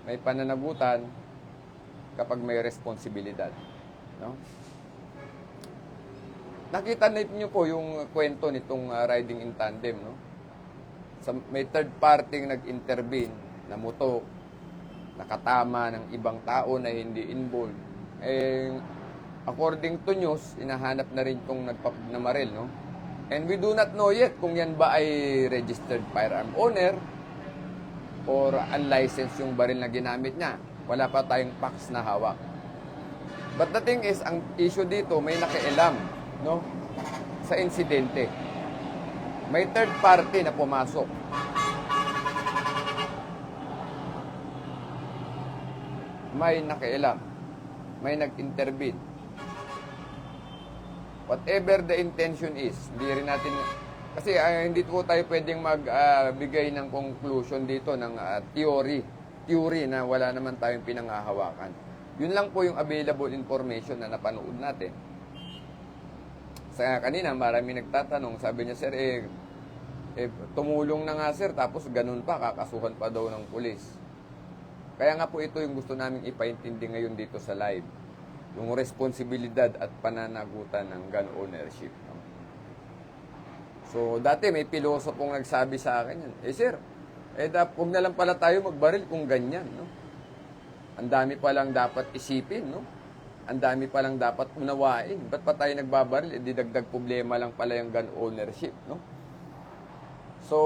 May pananagutan kapag may responsibilidad, no? Nakita niyo po yung kwento nitong riding in tandem, no? May third party nag-intervene na moto, nakatama ng ibang tao na hindi involved. According to news, inahanap na rin itong nagpapamaril, no? And we do not know yet kung yan ba ay registered firearm owner or unlicensed yung baril na ginamit niya. Wala pa tayong facts na hawak. But the thing is, ang issue dito, may nakialam, no? Sa insidente. May third party na pumasok. May nakialam. May nag-intervene. Whatever the intention is, hindi rin natin, kasi hindi po tayo pwedeng magbigay ng conclusion dito ng theory na wala naman tayong pinanghahawakan. Yun lang po yung available information na napanood natin. Sa kanina, marami nagtatanong, sabi niya, sir, tumulong na nga sir, tapos ganun pa, kakasuhan pa daw ng pulis. Kaya nga po ito yung gusto namin ipaintindi ngayon dito sa live. Yung responsibilidad at pananagutan ng gun ownership. No? So, dati may pilosopong nagsabi sa akin yan, sir, huwag na lang pala tayo magbaril kung ganyan, no? Ang dami palang dapat isipin, no? Ang dami palang dapat unawain. Ba't pa tayo nagbabaril? Didagdag problema lang pala yung gun ownership, no? So,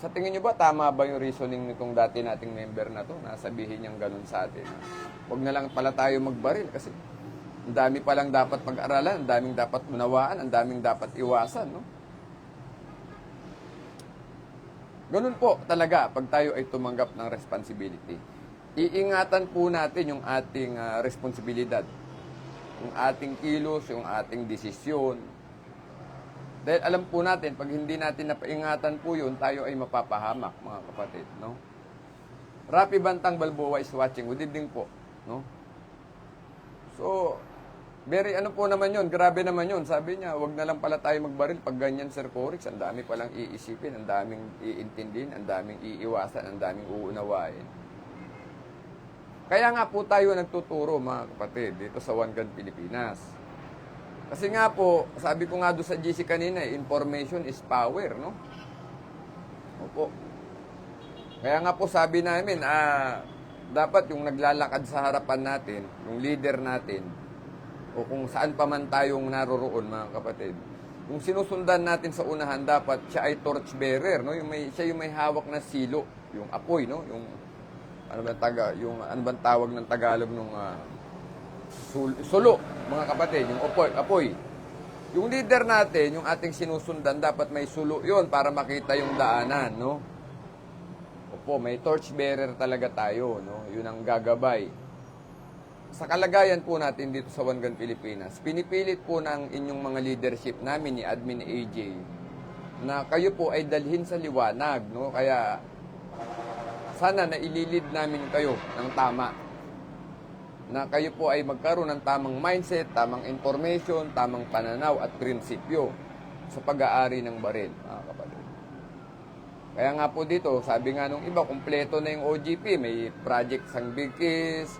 sa tingin nyo ba, tama ba yung reasoning nitong dati nating member na to? Nasabihin niyang ganun sa atin. Huwag na lang pala tayo magbaril kasi ang dami palang dapat pag-aralan, ang daming dapat unawaan, ang daming dapat iwasan, no? Ganun po talaga pag tayo ay tumanggap ng responsibility. Iingatan po natin yung ating responsibilidad, yung ating kilos, yung ating desisyon. Dahil alam po natin, pag hindi natin napaingatan po yun, tayo ay mapapahamak, mga kapatid, no? Rapi Bantang Balboa is watching. Good evening po, no? So, very ano po naman yun, grabe naman yun. Sabi niya, wag na lang pala tayo magbaril pag ganyan, Sir Corix. Ang dami palang iisipin, ang daming iintindihin, ang daming iiwasan, ang daming uunawain. Kaya nga po tayo nagtuturo, mga kapatid, dito sa One Gun Pilipinas. Kasi nga po, sabi ko nga doon sa GC kanina, information is power, no? Opo. Kaya nga po sabi namin, dapat yung naglalakad sa harapan natin, yung leader natin, o kung saan pa man tayong naroroon, mga kapatid, yung sinusundan natin sa unahan, dapat siya ay torch bearer, no? Siya yung may hawak na silo, yung apoy, no? Yung ano bang tawag ng Tagalog nung sulo, mga kapatid, yung apoy. Yung leader natin, yung ating sinusundan, dapat may sulo yon para makita yung daanan, no? Opo, may torch bearer talaga tayo, no? Yun ang gagabay. Sa kalagayan po natin dito sa One Gun Pilipinas, pinipilit po ng inyong mga leadership namin ni Admin AJ na kayo po ay dalhin sa liwanag, no? Kaya sana na ililid namin kayo ng tama. Na kayo po ay magkaroon ng tamang mindset, tamang information, tamang pananaw at prinsipyo sa pag-aari ng baril, mga kapatid. Kaya nga po dito, sabi nga nung iba, kumpleto na yung OGP, may Project Sangbigkis,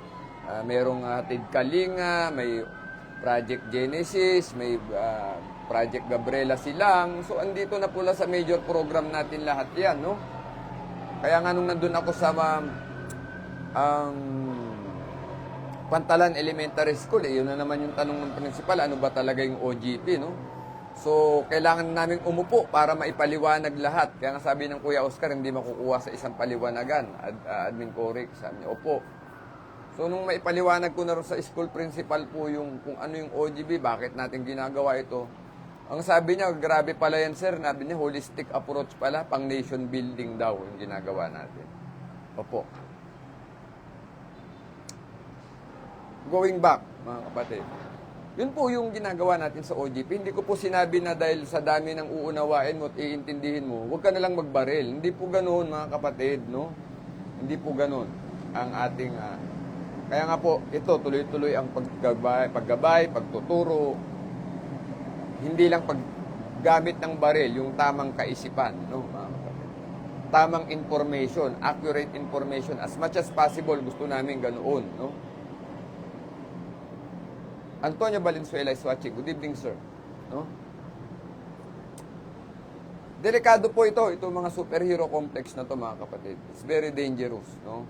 merong Hatid Kalinga, may Project Genesis, may Project Gabriela Silang. So, andito na pula sa major program natin lahat yan, no? Kaya nga nung nandun ako sa Pantalan Elementary School, yun na naman yung tanong ng principal, ano ba talaga yung OGP, no? So, kailangan namin umupo para maipaliwanag lahat. Kaya nga sabi ng Kuya Oscar, hindi makukuha sa isang paliwanagan. Admin Corix, sabi niya, opo. So, nung maipaliwanag ko na rin sa school principal po yung kung ano yung OGB, bakit natin ginagawa ito. Ang sabi niya, grabe pala yan, sir. Sabi niya, holistic approach pala, pang nation building daw yung ginagawa natin. Opo. Going back, mga kapatid. Yun po yung ginagawa natin sa OGP. Hindi ko po sinabi na dahil sa dami ng uunawain mo at iintindihin mo, huwag ka na lang magbaril. Hindi po ganoon, mga kapatid, no? Hindi po ganoon ang ating kaya nga po, ito, tuloy-tuloy ang paggabay, pagtuturo. Hindi lang paggamit ng baril, yung tamang kaisipan, no? Tamang information, accurate information. As much as possible, gusto namin ganoon, no? Antonio Valenzuela is watching. Good evening, sir. No? Delikado po ito mga superhero complex na to, mga kapatid. It's very dangerous, no?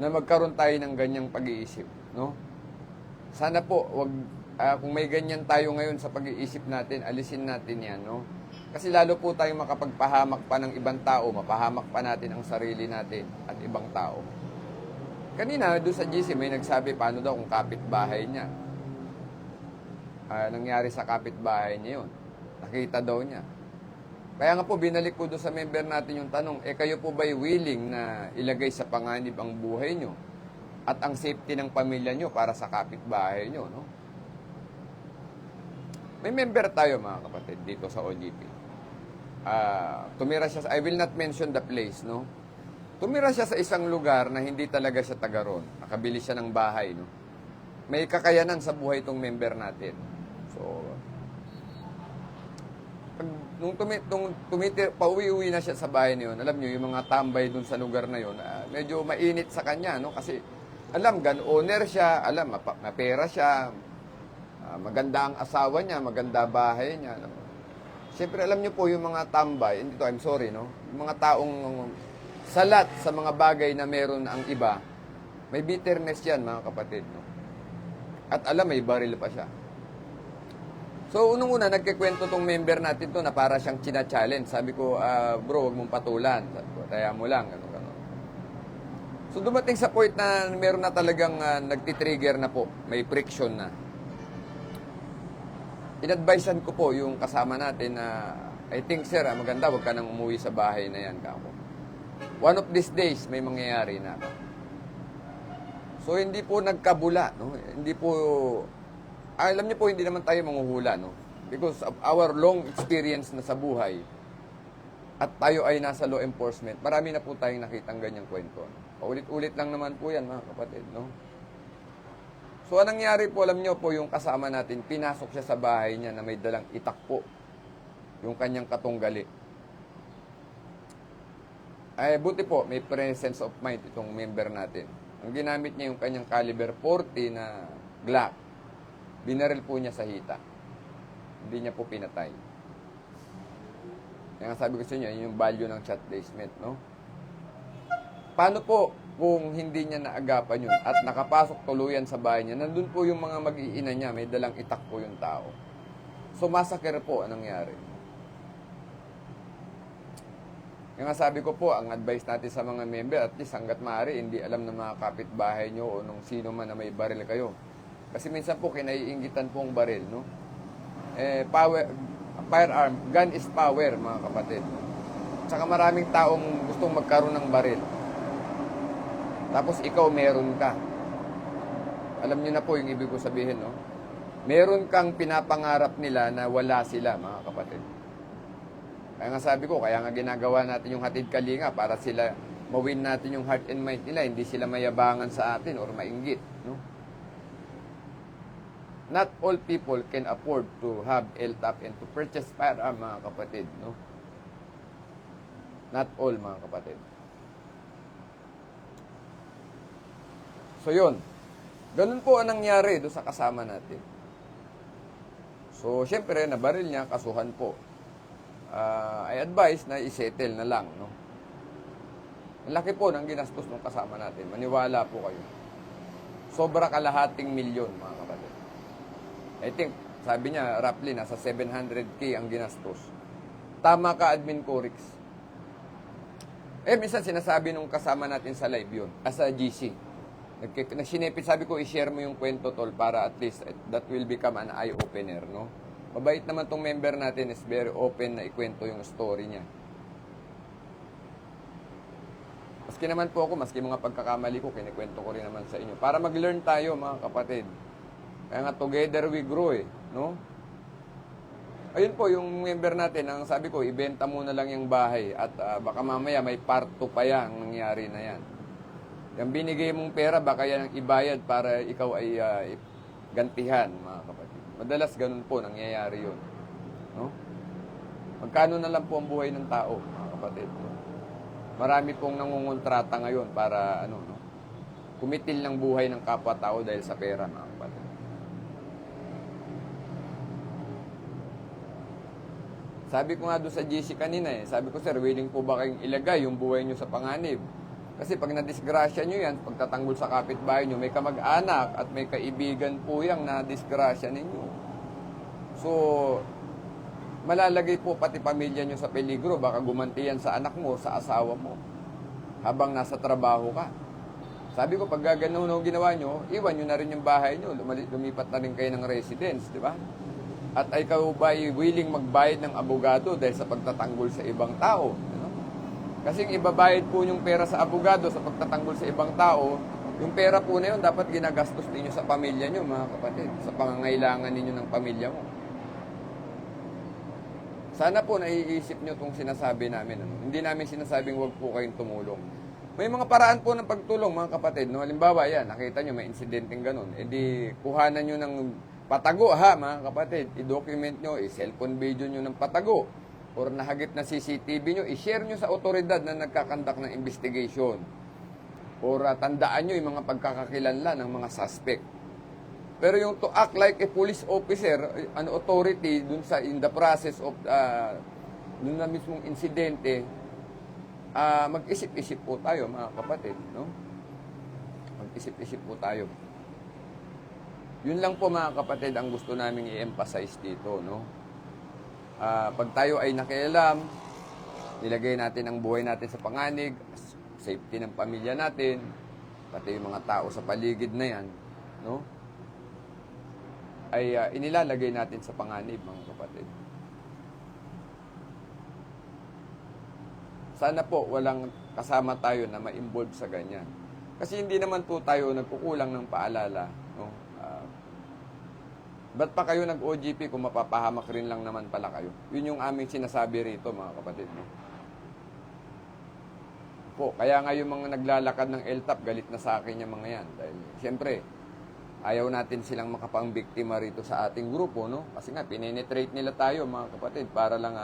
Na magkaroon tayo ng ganyang pag-iisip, no? Sana po, kung may ganyan tayo ngayon sa pag-iisip natin, alisin natin yan, no? Kasi lalo po tayong makapagpahamak pa ng ibang tao, mapahamak pa natin ang sarili natin at ibang tao. Kanina, doon sa GC, may nagsabi, paano daw kung kapitbahay niya? Nangyari sa kapitbahay niya yun. Nakita daw niya. Kaya nga po, binalik ko doon sa member natin yung tanong, kayo po ba'y willing na ilagay sa panganib ang buhay nyo at ang safety ng pamilya nyo para sa kapitbahay nyo, no? May member tayo, mga kapatid, dito sa OGP. Tumira siya I will not mention the place, no? Tumira siya sa isang lugar na hindi talaga siya taga ron. Nakabili siya ng bahay, no? May kakayanan sa buhay itong member natin. So, nung pauwi-uwi na siya sa bahay na yun, alam nyo, yung mga tambay dun sa lugar na yun, medyo mainit sa kanya, no? Kasi, alam, gun owner siya, alam, mapera siya, maganda ang asawa niya, maganda bahay niya, no? Siyempre, alam nyo po, yung mga tambay, hindi to, I'm sorry, no? Yung mga taong salat sa mga bagay na meron ang iba, may bitterness yan, mga kapatid, no? At alam, may baril pa siya. So, unang-una, nagkikwento tong member natin to na para siyang china-challenge. Sabi ko, bro, wag mong patulan. Sabi ko, taya mo lang. Gano'n. So, dumating sa point na meron na talagang nagtitrigger na po. May friction na. In-advisean ko po yung kasama natin na, I think, sir, maganda, wag ka nang umuwi sa bahay na yan, kako. one of these days, may mangyayari na. So, hindi po nagkabula, no? Hindi po, alam niyo po, hindi naman tayo manghuhula, no? Because of our long experience na sa buhay, at tayo ay nasa law enforcement, marami na po tayong nakitang ganyang kwento. Paulit-ulit lang naman po yan, mga kapatid, no? So, anong nangyari po, alam niyo po, yung kasama natin, pinasok siya sa bahay niya na may dalang itak po, yung kanyang katunggali. Ay, buti po, may presence of mind itong member natin. Ang ginamit niya yung kanyang caliber 40 na Glock. Binaril po niya sa hita. Hindi niya po pinatay. Kaya nga sabi ko sa inyo, yun yung value ng chat placement, no? Paano po kung hindi niya naagapan yun at nakapasok tuluyan sa bahay niya, nandun po yung mga mag-iina niya, may dalang itak po yung tao. So, massacre po ang nangyari. Kaya nga sabi ko po, ang advice natin sa mga member, at least hanggat maaari, hindi alam ng mga kapitbahay nyo o nung sino man na may baril kayo. Kasi minsan po, kinaiingitan po ang baril, no? Firearm, gun is power, mga kapatid. Tsaka maraming taong gustong magkaroon ng baril. Tapos ikaw meron ka. Alam niyo na po yung ibig ko sabihin, no? Meron kang pinapangarap nila na wala sila, mga kapatid. Kaya nga sabi ko, kaya nga ginagawa natin yung hatid kalinga para sila mawin natin yung heart and mind nila, hindi sila mayabangan sa atin or mainggit, no? Not all people can afford to have LTAP and to purchase firearm, mga kapatid, no? Not all, mga kapatid. So, yun. Ganun po ang nangyari doon sa kasama natin. So, syempre, nabaril niya, kasuhan po. I advise na i-settle na lang, no? Ang laki po ng ginastos ng kasama natin. Maniwala po kayo. Sobra kalahating milyon, mga kapatid. I think, sabi niya, roughly, nasa 700K ang ginastos. Tama ka, Admin Corix. Minsan sinasabi nung kasama natin sa live yun, sa GC. Sinipit, sabi ko, i-share mo yung kwento, tol, para at least that will become an eye-opener, no? Mabait naman tong member natin, is very open na ikwento yung story niya. Maski naman po ako, maski mga pagkakamali ko, kinikwento ko rin naman sa inyo. Para mag-learn tayo, mga kapatid. Kaya nga, together we grow, no? Ayun po, yung member natin, ang sabi ko, ibenta mo na lang yung bahay at baka mamaya may part 2 pa yan ang nangyari na yan. Yung binigay mong pera, baka yan ang ibayad para ikaw ay gantihan, mga kapatid. Madalas ganun po, nangyayari yun. No? Magkano na lang po ang buhay ng tao, mga kapatid. No? Marami pong nangungontrata ngayon para, no? Kumitil ng buhay ng kapwa-tao dahil sa pera, mga kapatid. Sabi ko nga doon sa GC kanina sabi ko, sir, willing po ba kayong ilagay yung buhay nyo sa panganib? Kasi pag nadisgrasya nyo yan, pagtatanggol sa kapitbahay nyo, may kamag-anak at may kaibigan po yung nadisgrasya ninyo. So, malalagay po pati pamilya nyo sa peligro, baka gumanti yan sa anak mo, sa asawa mo, habang nasa trabaho ka. Sabi ko, pag gano'n ginawa nyo, iwan nyo na rin yung bahay nyo, lumipat na rin kayo ng residence, di ba? At ay ikaw ba willing magbayad ng abogado dahil sa pagtatanggol sa ibang tao? Ano? Kasi ibabayad po yung pera sa abogado sa pagtatanggol sa ibang tao, yung pera po na yun dapat ginagastos ninyo sa pamilya nyo, mga kapatid, sa pangangailangan ninyo ng pamilya mo. Sana po naiisip nyo itong sinasabi namin. Ano? Hindi namin sinasabing huwag po kayong tumulong. May mga paraan po ng pagtulong, mga kapatid. No? Halimbawa, yan, nakita nyo may insidenteng ganun. Di kuhanan nyo ng patago, ha, mga kapatid. I-document nyo, i-cellphone video nyo ng patago. Or nahagip na CCTV nyo, i-share nyo sa otoridad na nagkakandak ng investigation. Or tandaan nyo yung mga pagkakakilanlan ng mga suspect. Pero yung to act like a police officer, an authority dun sa in the process of dun na mismong insidente, mag-isip-isip po tayo, mga kapatid, no? Mag-isip-isip po tayo. Yun lang po, mga kapatid, ang gusto naming i-emphasize dito, no? Pag tayo ay nakialam, nilagay natin ang buhay natin sa panganib, safety ng pamilya natin, pati yung mga tao sa paligid na yan, no? Ay inilalagay natin sa panganib, mga kapatid. Sana po walang kasama tayo na ma-involve sa ganyan. Kasi hindi naman po tayo nagkukulang ng paalala. No? Ba't pa kayo nag-OGP kung mapapahamak rin lang naman pala kayo? Yun yung aming sinasabi rito, mga kapatid. No? Po, kaya nga yung mga naglalakad ng LTAP, galit na sa akin yung mga yan. Dahil, siyempre, ayaw natin silang makapangbiktima rito sa ating grupo, no? Kasi nga, pinenetrate nila tayo, mga kapatid, para lang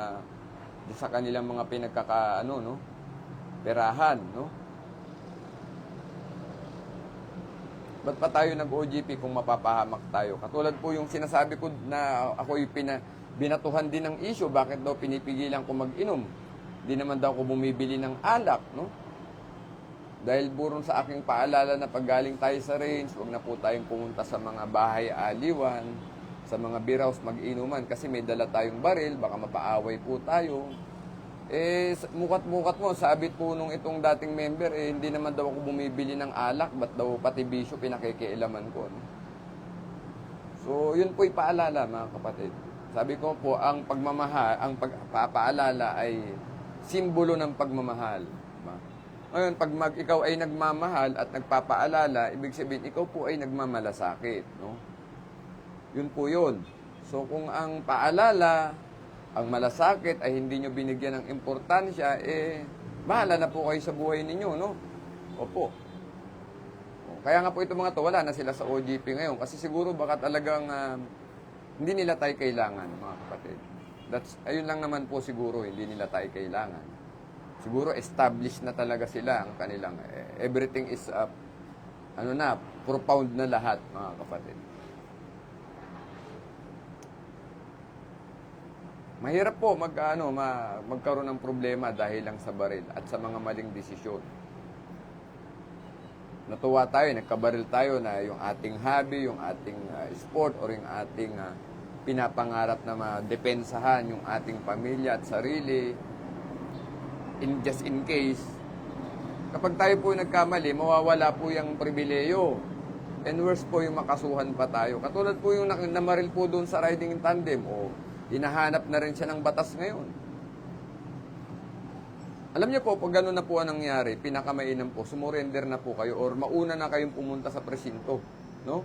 sa kanilang mga no? Perahan, no? Ba't pa tayo nag-OGP kung mapapahamak tayo? Katulad po yung sinasabi ko na ako'y binatuhan din ng issue, bakit daw pinipigilan ko mag-inom? Di naman daw ako bumibili ng alak, no? Dahil buron sa aking paalala na paggaling tayo sa range, huwag na po tayong pumunta sa mga bahay aliwan, sa mga beer house mag-inuman kasi may dala tayong baril, baka mapaaway po tayo. Mukat-mukat mo, sabit po nung itong dating member, hindi naman daw ako bumibili ng alak, ba't daw pati bisyo pinakikialaman ko, no? So, yun po'y paalala, mga kapatid. Sabi ko po, ang pagmamahal, ang pagpapaalala ay simbolo ng pagmamahal. Diba? Ngayon, pag ikaw ay nagmamahal at nagpapaalala, ibig sabihin, ikaw po ay nagmamalasakit. No? Yun po yun. So, kung ang paalala, ang malasakit ay hindi nyo binigyan ng importansya, bahala na po kayo sa buhay ninyo, no? Opo. Kaya nga po itong mga to, wala na sila sa OGP ngayon. Kasi siguro baka talagang hindi nila tayo kailangan, mga kapatid. Ayun lang naman po siguro, hindi nila tayo kailangan. Siguro established na talaga sila ang kanilang, everything is, profound na lahat, mga kapatid. Mahirap po magkaroon ng problema dahil lang sa baril at sa mga maling desisyon. Natuwa tayo, nagkabaril tayo na yung ating hobby, yung ating sport, or yung ating pinapangarap na madepensahan yung ating pamilya at sarili, just in case. Kapag tayo po nagkamali, mawawala po yung pribileyo. And worse po yung makasuhan pa tayo. Katulad po yung namaril po doon sa riding in tandem, hinahanap na rin siya ng batas ngayon. Alam niyo po, pag gano'n na po ang nangyari, pinakamainam po, sumurrender na po kayo or mauna na kayong pumunta sa presinto. No?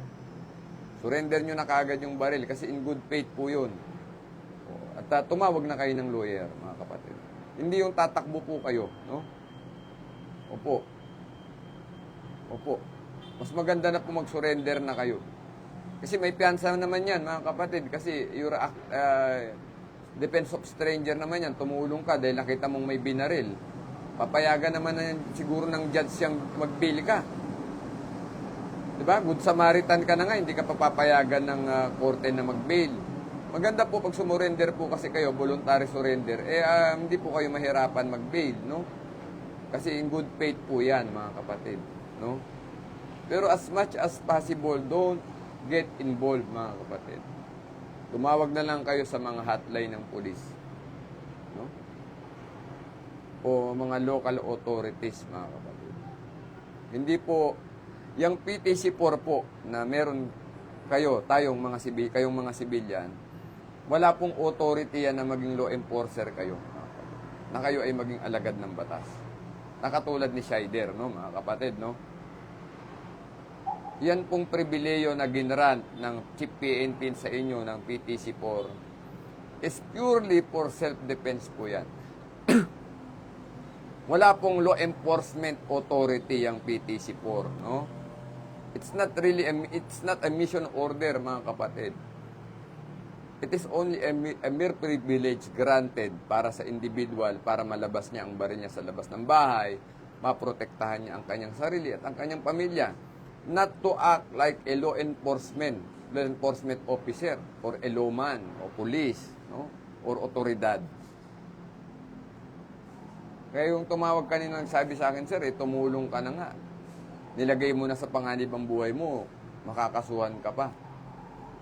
Surrender nyo na kaagad yung baril kasi in good faith po yun. At tumawag na kayo ng lawyer, mga kapatid. Hindi yung tatakbo po kayo. No? Opo. Opo. Mas maganda na po mag-surrender na kayo. Kasi may piyansa naman yan, mga kapatid. Kasi defense of stranger naman yan. Tumulong ka dahil nakita mong may binaril. Papayagan naman na siguro ng judge siyang mag-bail ka. Diba? Good Samaritan ka na nga, hindi ka papapayagan ng korte na mag-bail. Maganda po pag sumurrender po kasi kayo, voluntary surrender, hindi po kayo mahirapan mag-bail, no? Kasi in good faith po yan, mga kapatid, no? Pero as much as possible, don't get involved, mga kapatid. Tumawag na lang kayo sa mga hotline ng pulis. No? O mga local authorities, mga kapatid. Hindi po, yung PTC4 po, na meron kayong mga sibilyan, wala pong authority yan na maging law enforcer kayo. Na kayo ay maging alagad ng batas. Nakatulad ni Scheider, no, mga kapatid, no? Yan pong pribileyo na ginrant ng Chief PNP sa inyo ng PTC4 is purely for self-defense po yan. Wala pong law enforcement authority yung PTC4, no? It's not a mission order, mga kapatid. It is only a mere privilege granted para sa individual para malabas niya ang baril niya sa labas ng bahay, maprotektahan niya ang kanyang sarili at ang kanyang pamilya. Not to act like a law enforcement officer or a lawman o police, no? Or otoridad. Kaya yung tumawag kanina nagsabi sa akin, sir, tumulong ka na nga. Nilagay mo na sa panganib ang buhay mo, makakasuhan ka pa.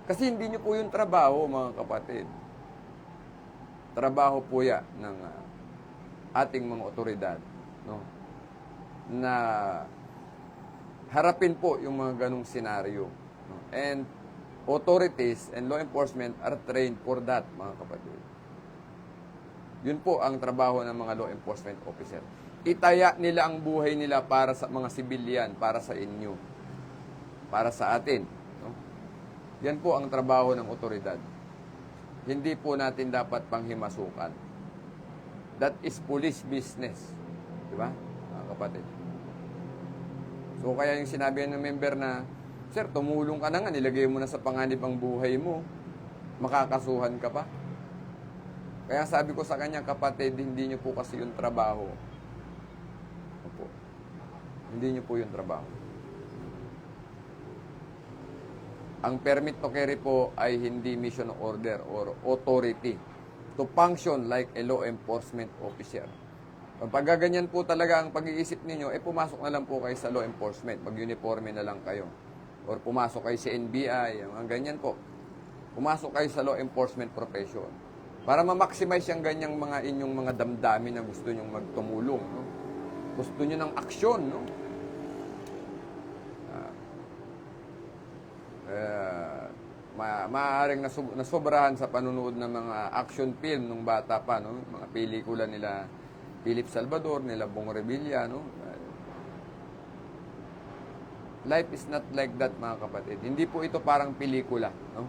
Kasi hindi nyo po yung trabaho, mga kapatid. Trabaho po yan ng ating mga otoridad, no? Na harapin po yung mga ganong senaryo. No? And authorities and law enforcement are trained for that, mga kapatid. Yun po ang trabaho ng mga law enforcement officer. Itaya nila ang buhay nila para sa mga sibilyan, para sa inyo, para sa atin. No? Yan po ang trabaho ng otoridad. Hindi po natin dapat panghimasukan. That is police business. Di ba, mga kapatid? So, kaya yung sinabi ng member na, Sir, tumulong ka na nga, nilagay mo na sa panganib ang buhay mo, makakasuhan ka pa. Kaya sabi ko sa kanya, kapatid, hindi nyo po kasi yung trabaho. Opo. Hindi nyo po yung trabaho. Ang permit to carry po ay hindi mission order or authority to function like a law enforcement officer. Pag gaganyan po talaga ang pag-iisip ninyo, pumasok na lang po kayo sa law enforcement. Mag-uniforme na lang kayo. Or pumasok kayo sa NBI, mga ganyan po. Pumasok kayo sa law enforcement profession. Para ma-maximize yung ganyang mga inyong mga damdamin na gusto nyong magtumulong. No? Gusto nyo ng aksyon. No? Maaaring nasobrahan sa panunood ng mga action film nung bata pa. No? Mga pelikula nila Philip Salvador, nila Bong Revilla. No? Life is not like that, mga kapatid. Hindi po ito parang pelikula. No?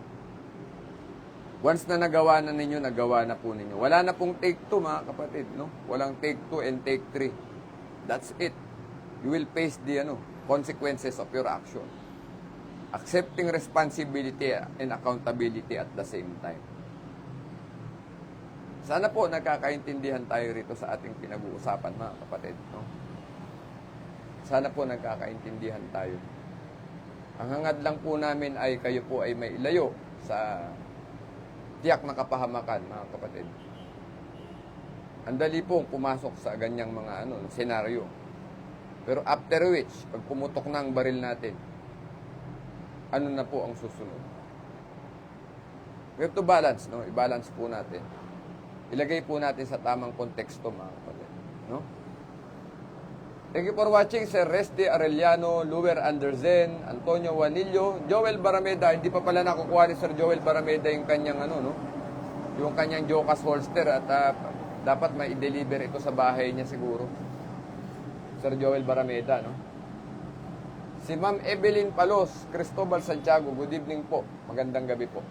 Once na nagawa na ninyo, nagawa na po ninyo. Wala na pong take 2, mga kapatid. No? Walang take 2 and take 3. That's it. You will face the consequences of your action. Accepting responsibility and accountability at the same time. Sana po nagkakaintindihan tayo rito sa ating pinag-uusapan, mga kapatid. No? Sana po nagkakaintindihan tayo. Ang hangad lang po namin ay kayo po ay may ilayo sa tiyak na kapahamakan, mga kapatid. Ang dali pong pumasok sa ganyang mga senaryo. Pero after which, pag pumutok na ang baril natin, ano na po ang susunod? We have to balance, no? I-balance po natin. Ilagay po natin sa tamang konteksto, mga kapatid. No? Thank you for watching, Sir Resty Arellano, Luwer Anderzen, Antonio Juanillo, Joel Barameda. Hindi pa pala nakukuha ni Sir Joel Barameda yung kanyang yung kanyang Jocas holster at dapat mai-deliver ito sa bahay niya siguro. Sir Joel Barameda, no? Si Ma'am Evelyn Palos, Cristobal Santiago, good evening po. Magandang gabi po.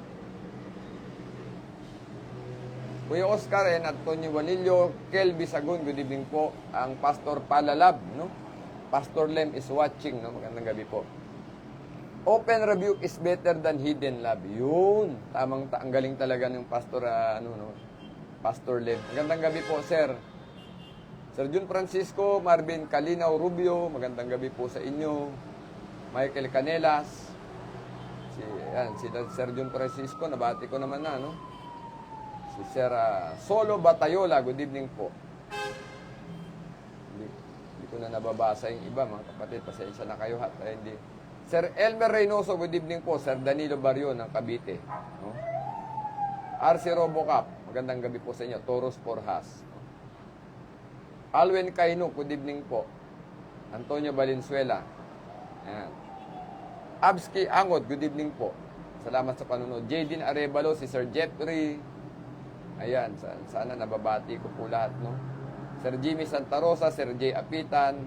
Kuya Oscar and Antonio Juanillo, Kelby Sagun, good evening po. Ang Pastor Palalab, no? Pastor Lem is watching, no? Magandang gabi po. Open rebuke is better than hidden love. Yun. Ang galing talaga ng Pastor, Pastor Lem. Magandang gabi po, Sir. Sir Jun Francisco, Marvin Calinaw Rubio, magandang gabi po sa inyo. Michael Canelas, si Sir Jun Francisco, nabati ko naman na, no? Si Sir Solo Batayola, good evening po. Hindi ko na nababasa yung iba, mga kapatid. Pasensya na kayo, hindi. Sir Elmer Reynoso, good evening po. Sir Danilo Barrio ng Cavite. No? RC Robocap, magandang gabi po sa inyo. Toros Porjas. No? Alwen Kaino, good evening po. Antonio Valenzuela. Ayan. Abski Angot, good evening po. Salamat sa panunod. Jaydin Arevalo, si Sir Jeffrey. Ayan, sana nababati ko po lahat, no? Sir Jimmy Santa Rosa, Sir J. Apitan,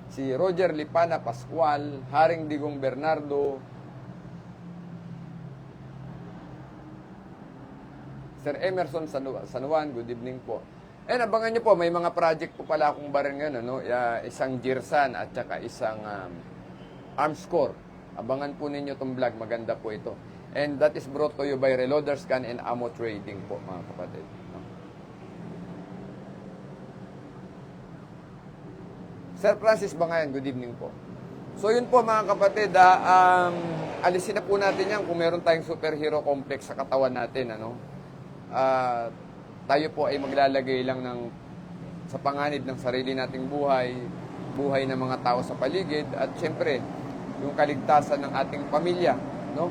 si Roger Lipana Pascual, Haring Digong Bernardo, Sir Emerson Sanuan, good evening po. And abangan nyo po, may mga project po pala akong baril ngayon, isang Jirsan at saka isang Arms Corps. Abangan po ninyo itong vlog, maganda po ito. And that is brought to you by Reloaders Gun and Ammo Trading po, mga kapatid. Sir Francis Bangayan, good evening po. So yun po, mga kapatid, alisin na po natin yan kung meron tayong superhero complex sa katawan natin. Tayo po ay maglalagay lang sa panganib ng sarili nating buhay ng mga tao sa paligid, at syempre, yung kaligtasan ng ating pamilya, no?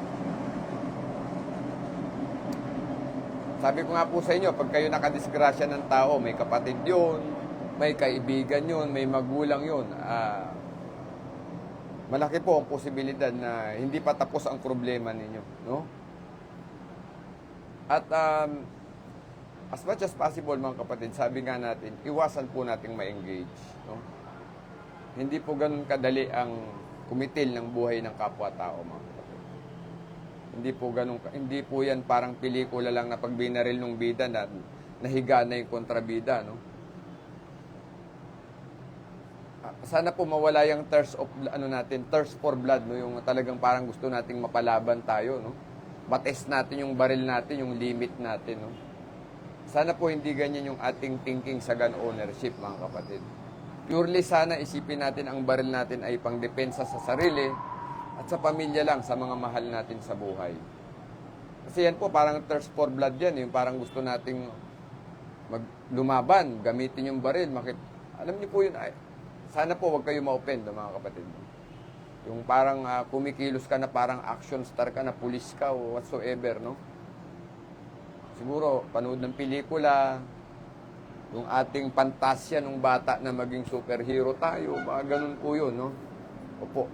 Sabi ko nga po sa inyo, pag kayo nakadisgrasya ng tao, may kapatid yun, may kaibigan yun, may magulang yun, malaki po ang posibilidad na hindi pa tapos ang problema ninyo, no? At as much as possible mga kapatid, sabi nga natin, iwasan po nating ma-engage. No? Hindi po ganun kadali ang kumitil ng buhay ng kapwa-tao mga kapatid. Hindi po yan parang pelikula lang na pag binaril ng bida na nahiga na yung kontrabida. No? Sana po mawala yung thirst for blood, no? Yung talagang parang gusto nating mapalaban tayo, no? Matest natin yung baril natin, yung limit natin, no? Sana po hindi ganyan yung ating thinking sa gun ownership, mga kapatid. Purely sana isipin natin ang baril natin ay pangdepensa sa sarili at sa pamilya lang, sa mga mahal natin sa buhay. Kasi yan po, parang thirst for blood yan, yung parang gusto nating lumaban, gamitin yung baril. Alam niyo po yun, sana po wag kayo ma-offend, mga kapatid. Yung parang kumikilos ka na parang action star ka na, pulis ka o whatsoever, no? Siguro, panood ng pelikula, yung ating pantasya ng bata na maging superhero tayo, baka ganun po yun, no? Opo.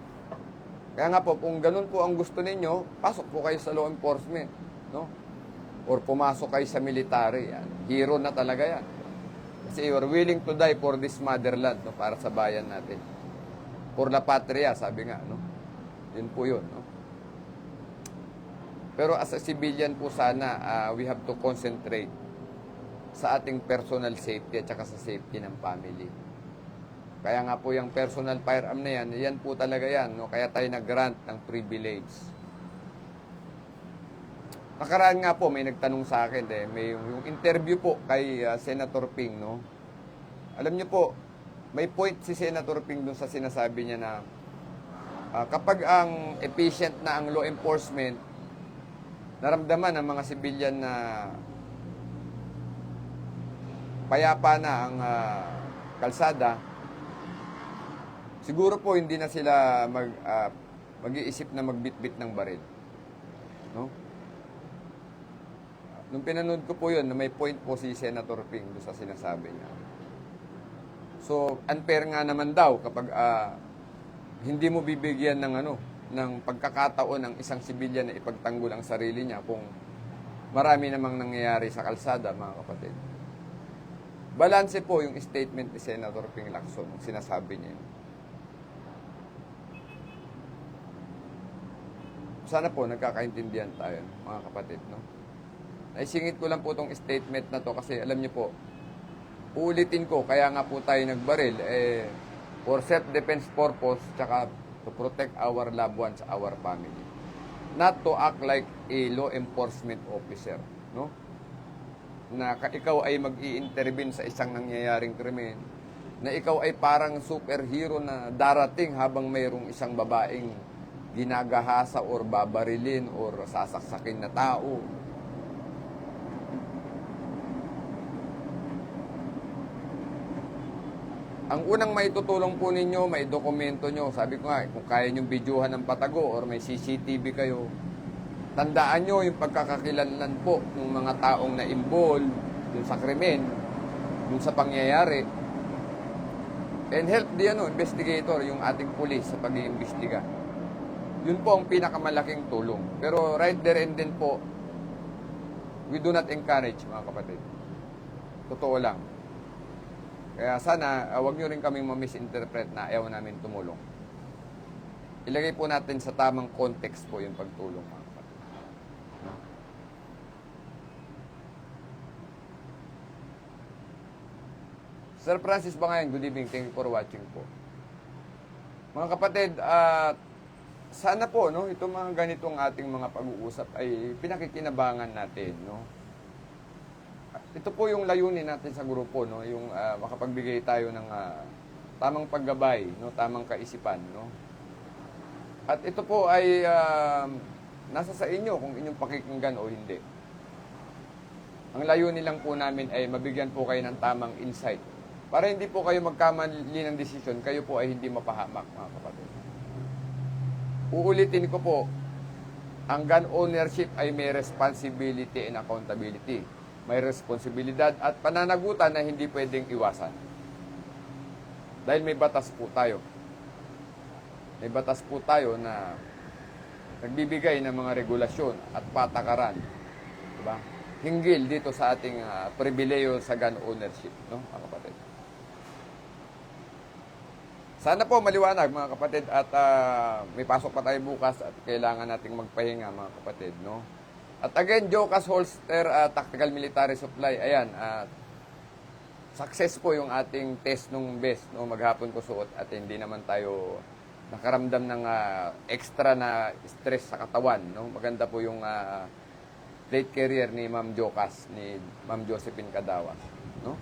Kaya nga po, kung ganun po ang gusto ninyo, pasok po kayo sa law enforcement, no? Or pumasok kayo sa military, yan. Hero na talaga yan. Kasi you are willing to die for this motherland, no? Para sa bayan natin. For la patria, sabi nga, no? Yun po yun, no? Pero as a civilian po sana, we have to concentrate sa ating personal safety at saka sa safety ng family. Kaya nga po yung personal firearm na yan po talaga yan, no? Kaya tayo nag-grant ng privilege. Nakaraan nga po, may nagtanong sa akin, may yung interview po kay Senator Ping, no? Alam niyo po, may point si Senator Ping dun sa sinasabi niya na kapag ang efficient na ang law enforcement, naramdaman ng mga civilian na payapa na ang kalsada, siguro po hindi na sila mag-iisip na magbitbit ng baril. No? Nung pinanood ko po yun, na may point po si Senator Ping doon sa sinasabi niya. So, unfair nga naman daw kapag hindi mo bibigyan ng pagkakataon ng isang sibilyan na ipagtanggol ang sarili niya kung marami namang nangyayari sa kalsada, mga kapatid. Balanse po yung statement ni Senator Ping Lacson, sinasabi niya. Sana po nagkakaintindihan tayo, mga kapatid, no? Naisingit ko lang po itong statement na to kasi alam niyo po, uulitin ko, kaya nga po tayo nagbaril, for self-defense purpose, tsaka to protect our loved ones, our family. Not to act like a law enforcement officer, no? Na ikaw ay mag-i-intervene sa isang nangyayaring krimen, na ikaw ay parang superhero na darating habang mayroong isang babaeng ginagahasa or babarilin or sasaksakin na tao. Ang unang maitutulong po ninyo, may dokumento nyo. Sabi ko nga, kung kaya nyong videohan ng patago or may CCTV kayo, tandaan nyo yung pagkakakilanlan po ng mga taong na-involve dun sa krimen, dun sa pangyayari. And help the investigator, yung ating pulis sa pag-iimbestiga. Yun po ang pinakamalaking tulong. Pero right there and then po, we do not encourage, mga kapatid. Totoo lang. Kaya sana, wag nyo rin kaming ma-misinterpret na ayaw namin tumulong. Ilagay po natin sa tamang context po yung pagtulong, mga kapatid. Sir Francis Bangayan, good evening. Thank you for watching po. Mga kapatid, sana po, no, itong mga ganitong ating mga pag-uusap ay pinakikinabangan natin, no? Ito po yung layunin natin sa grupo, no, yung makapagbigay tayo ng tamang paggabay, no, tamang kaisipan, no. At ito po ay nasa sa inyo kung inyong pakikinggan o hindi. Ang layunin lang po namin ay mabigyan po kayo ng tamang insight para hindi po kayo magkamali ng desisyon, kayo po ay hindi mapahamak, mga kapatid. Uulitin ko po, ang gun ownership ay may responsibility and accountability. May responsibilidad at pananagutan na hindi pwedeng iwasan. Dahil may batas po tayo. May batas po tayo na nagbibigay ng mga regulasyon at patakaran. Diba? hinggil dito sa ating pribileyo sa gun ownership, no, mga kapatid. Sana po maliwanag, mga kapatid, at may pasok pa tayo bukas at kailangan nating magpahinga, mga kapatid, no. At again, Jocas Holster Tactical Military Supply, ayan, success po yung ating test nung best, no, maghapon ko suot at hindi naman tayo nakaramdam ng extra na stress sa katawan, no. Maganda po yung plate carrier ni Ma'am Jocas, ni Ma'am Josephine Cadawa, no.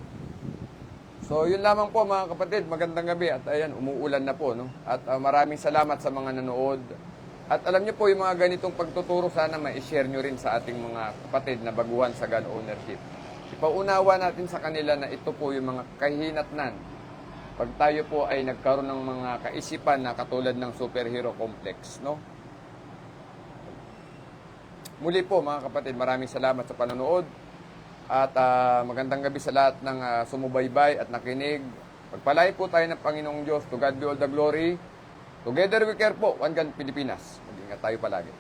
So, yun lamang po, mga kapatid. Magandang gabi. At ayan, umuulan na po, no. At maraming salamat sa mga nanood. At alam niyo po, yung mga ganitong pagtuturo, sana ma-share nyo rin sa ating mga kapatid na baguhan sa gun ownership. Ipaunawa natin sa kanila na ito po yung mga kahinatnan. Pag tayo po ay nagkaroon ng mga kaisipan na katulad ng superhero complex, no. Muli po, mga kapatid, maraming salamat sa panonood. At magandang gabi sa lahat ng sumubaybay at nakinig. Pagpalain po tayo ng Panginoong Diyos. To God be all the glory. Together we care po. One Gun Pilipinas. Mag-ingat tayo palagi.